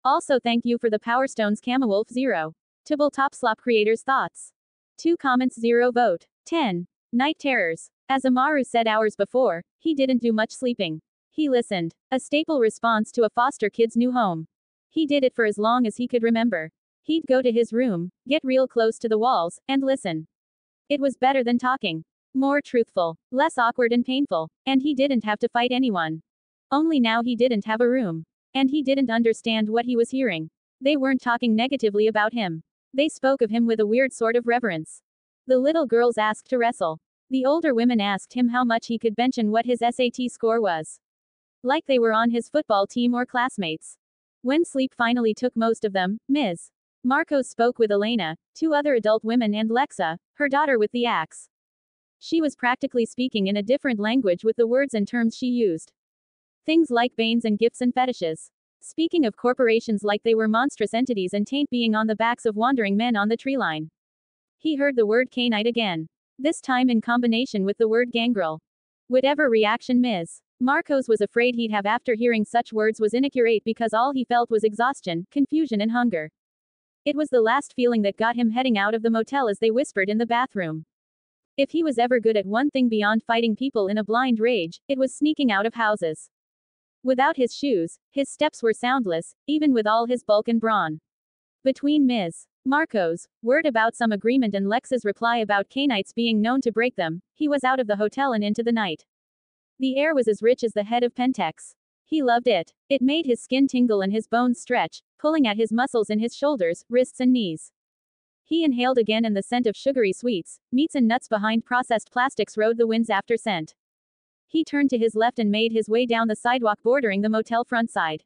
Also thank you for the Power Stones Camawolf 0. TableTopSlop creators thoughts. 2 comments 0 vote. 10. Night terrors. As Amaru said hours before, he didn't do much sleeping. He listened. A staple response to a foster kid's new home. He did it for as long as he could remember. He'd go to his room, get real close to the walls, and listen. It was better than talking. More truthful, less awkward and painful, and he didn't have to fight anyone. Only now he didn't have a room. And he didn't understand what he was hearing. They weren't talking negatively about him. They spoke of him with a weird sort of reverence. The little girls asked to wrestle. The older women asked him how much he could bench and what his SAT score was. Like they were on his football team or classmates. When sleep finally took most of them, Ms. Marcos spoke with Elena, 2 other adult women and Lexa, her daughter with the axe. She was practically speaking in a different language with the words and terms she used. Things like banes and gifts and fetishes. Speaking of corporations like they were monstrous entities and taint being on the backs of wandering men on the treeline. He heard the word canite again. This time in combination with the word gangrel. Whatever reaction Ms. Marcos was afraid he'd have after hearing such words was inaccurate because all he felt was exhaustion, confusion and hunger. It was the last feeling that got him heading out of the motel as they whispered in the bathroom. If he was ever good at one thing beyond fighting people in a blind rage, it was sneaking out of houses. Without his shoes, his steps were soundless, even with all his bulk and brawn. Between Ms. Marcos' word about some agreement and Lex's reply about canites being known to break them, he was out of the hotel and into the night. The air was as rich as the head of Pentex. He loved it. It made his skin tingle and his bones stretch, pulling at his muscles in his shoulders, wrists and knees. He inhaled again and the scent of sugary sweets, meats and nuts behind processed plastics rode the wind's after scent. He turned to his left and made his way down the sidewalk bordering the motel front side.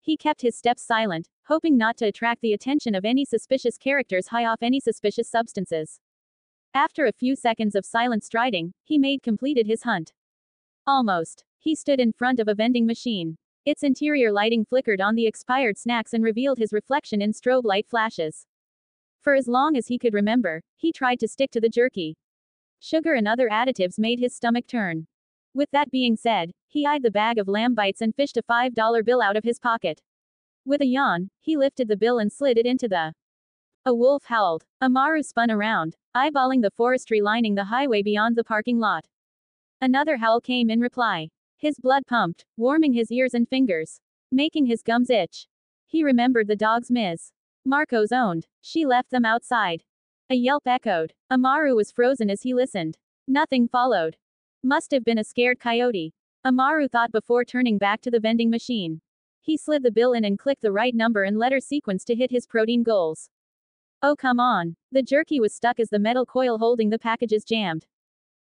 He kept his steps silent, hoping not to attract the attention of any suspicious characters high off any suspicious substances. After a few seconds of silent striding, he completed his hunt. Almost. He stood in front of a vending machine. Its interior lighting flickered on the expired snacks and revealed his reflection in strobe light flashes. For as long as he could remember, he tried to stick to the jerky. Sugar and other additives made his stomach turn. With that being said, he eyed the bag of lamb bites and fished a $5 bill out of his pocket. With a yawn, he lifted the bill and slid it into the. A wolf howled. Amaru spun around, eyeballing the forestry lining the highway beyond the parking lot. Another howl came in reply. His blood pumped, warming his ears and fingers, making his gums itch. He remembered the dogs Ms. Marcos owned. She left them outside. A yelp echoed. Amaru was frozen as he listened. Nothing followed. Must have been a scared coyote. Amaru thought before turning back to the vending machine. He slid the bill in and clicked the right number and letter sequence to hit his protein goals. Oh come on. The jerky was stuck as the metal coil holding the packages jammed.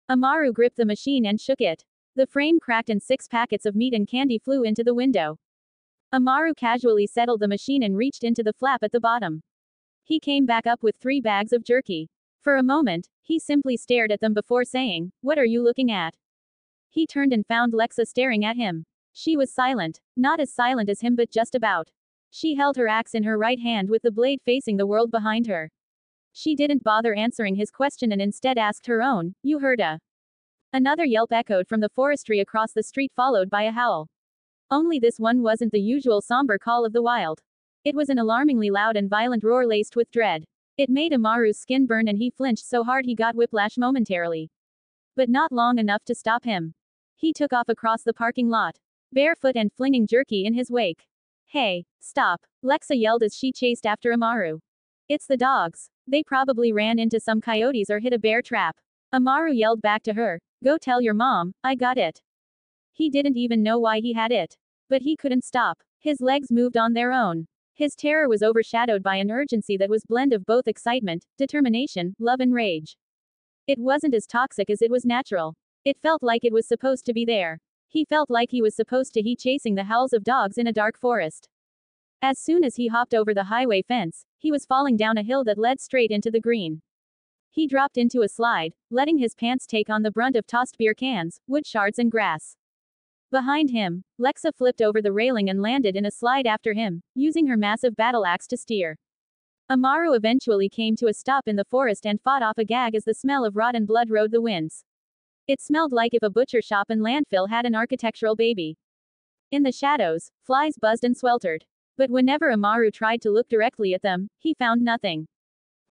Amaru gripped the machine and shook it. The frame cracked and 6 packets of meat and candy flew into the window. Amaru casually settled the machine and reached into the flap at the bottom. He came back up with 3 bags of jerky. For a moment, he simply stared at them before saying, "What are you looking at?" He turned and found Lexa staring at him. She was silent. Not as silent as him but just about. She held her axe in her right hand with the blade facing the world behind her. She didn't bother answering his question and instead asked her own, "You heard a?" Another yelp echoed from the forestry across the street followed by a howl. Only this one wasn't the usual somber call of the wild. It was an alarmingly loud and violent roar laced with dread. It made Amaru's skin burn and he flinched so hard he got whiplash momentarily. But not long enough to stop him. He took off across the parking lot, barefoot and flinging jerky in his wake. "Hey, stop," Lexa yelled as she chased after Amaru. "It's the dogs. They probably ran into some coyotes or hit a bear trap." Amaru yelled back to her, "Go tell your mom, I got it." He didn't even know why he had it. But he couldn't stop. His legs moved on their own. His terror was overshadowed by an urgency that was a blend of both excitement, determination, love and rage. It wasn't as toxic as it was natural. It felt like it was supposed to be there. He felt like he was supposed to be chasing the howls of dogs in a dark forest. As soon as he hopped over the highway fence, he was falling down a hill that led straight into the green. He dropped into a slide, letting his pants take on the brunt of tossed beer cans, wood shards and grass. Behind him, Lexa flipped over the railing and landed in a slide after him, using her massive battle axe to steer. Amaru eventually came to a stop in the forest and fought off a gag as the smell of rotten blood rode the winds. It smelled like if a butcher shop and landfill had an architectural baby. In the shadows, flies buzzed and sweltered. But whenever Amaru tried to look directly at them, he found nothing.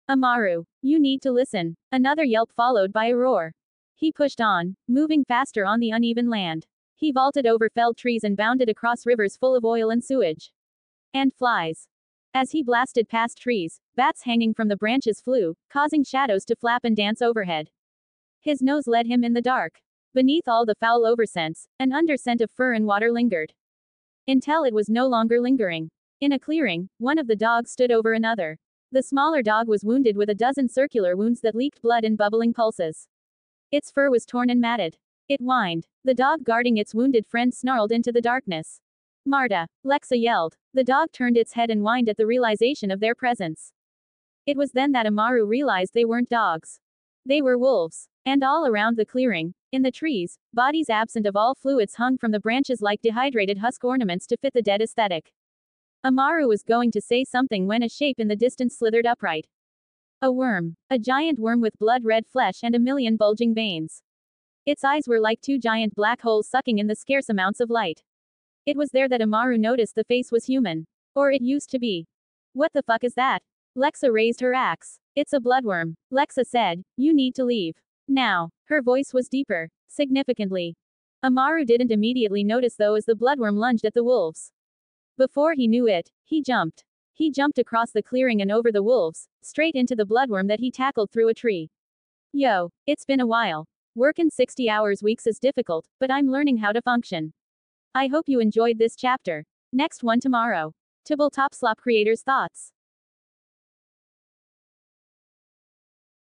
"Amaru, you need to listen." Another yelp followed by a roar. He pushed on, moving faster on the uneven land. He vaulted over felled trees and bounded across rivers full of oil and sewage. And flies. As he blasted past trees, bats hanging from the branches flew, causing shadows to flap and dance overhead. His nose led him in the dark. Beneath all the foul overscents, an underscent of fur and water lingered. Until it was no longer lingering. In a clearing, one of the dogs stood over another. The smaller dog was wounded with a dozen circular wounds that leaked blood and bubbling pulses. Its fur was torn and matted. It whined. The dog guarding its wounded friend snarled into the darkness. "Marta!" Lexa yelled. The dog turned its head and whined at the realization of their presence. It was then that Amaru realized they weren't dogs. They were wolves. And all around the clearing, in the trees, bodies absent of all fluids hung from the branches like dehydrated husk ornaments to fit the dead aesthetic. Amaru was going to say something when a shape in the distance slithered upright. A worm. A giant worm with blood-red flesh and a million bulging veins. Its eyes were like 2 giant black holes sucking in the scarce amounts of light. It was there that Amaru noticed the face was human. Or it used to be. "What the fuck is that?" Lexa raised her axe. "It's a bloodworm," Lexa said. "You need to leave. Now." Her voice was deeper. Significantly. Amaru didn't immediately notice though as the bloodworm lunged at the wolves. Before he knew it, he jumped. He jumped across the clearing and over the wolves, straight into the bloodworm that he tackled through a tree. "Yo, it's been a while. Workin' 60 hours weeks is difficult, but I'm learning how to function. I hope you enjoyed this chapter. Next one tomorrow. TableTopSlop creators' thoughts.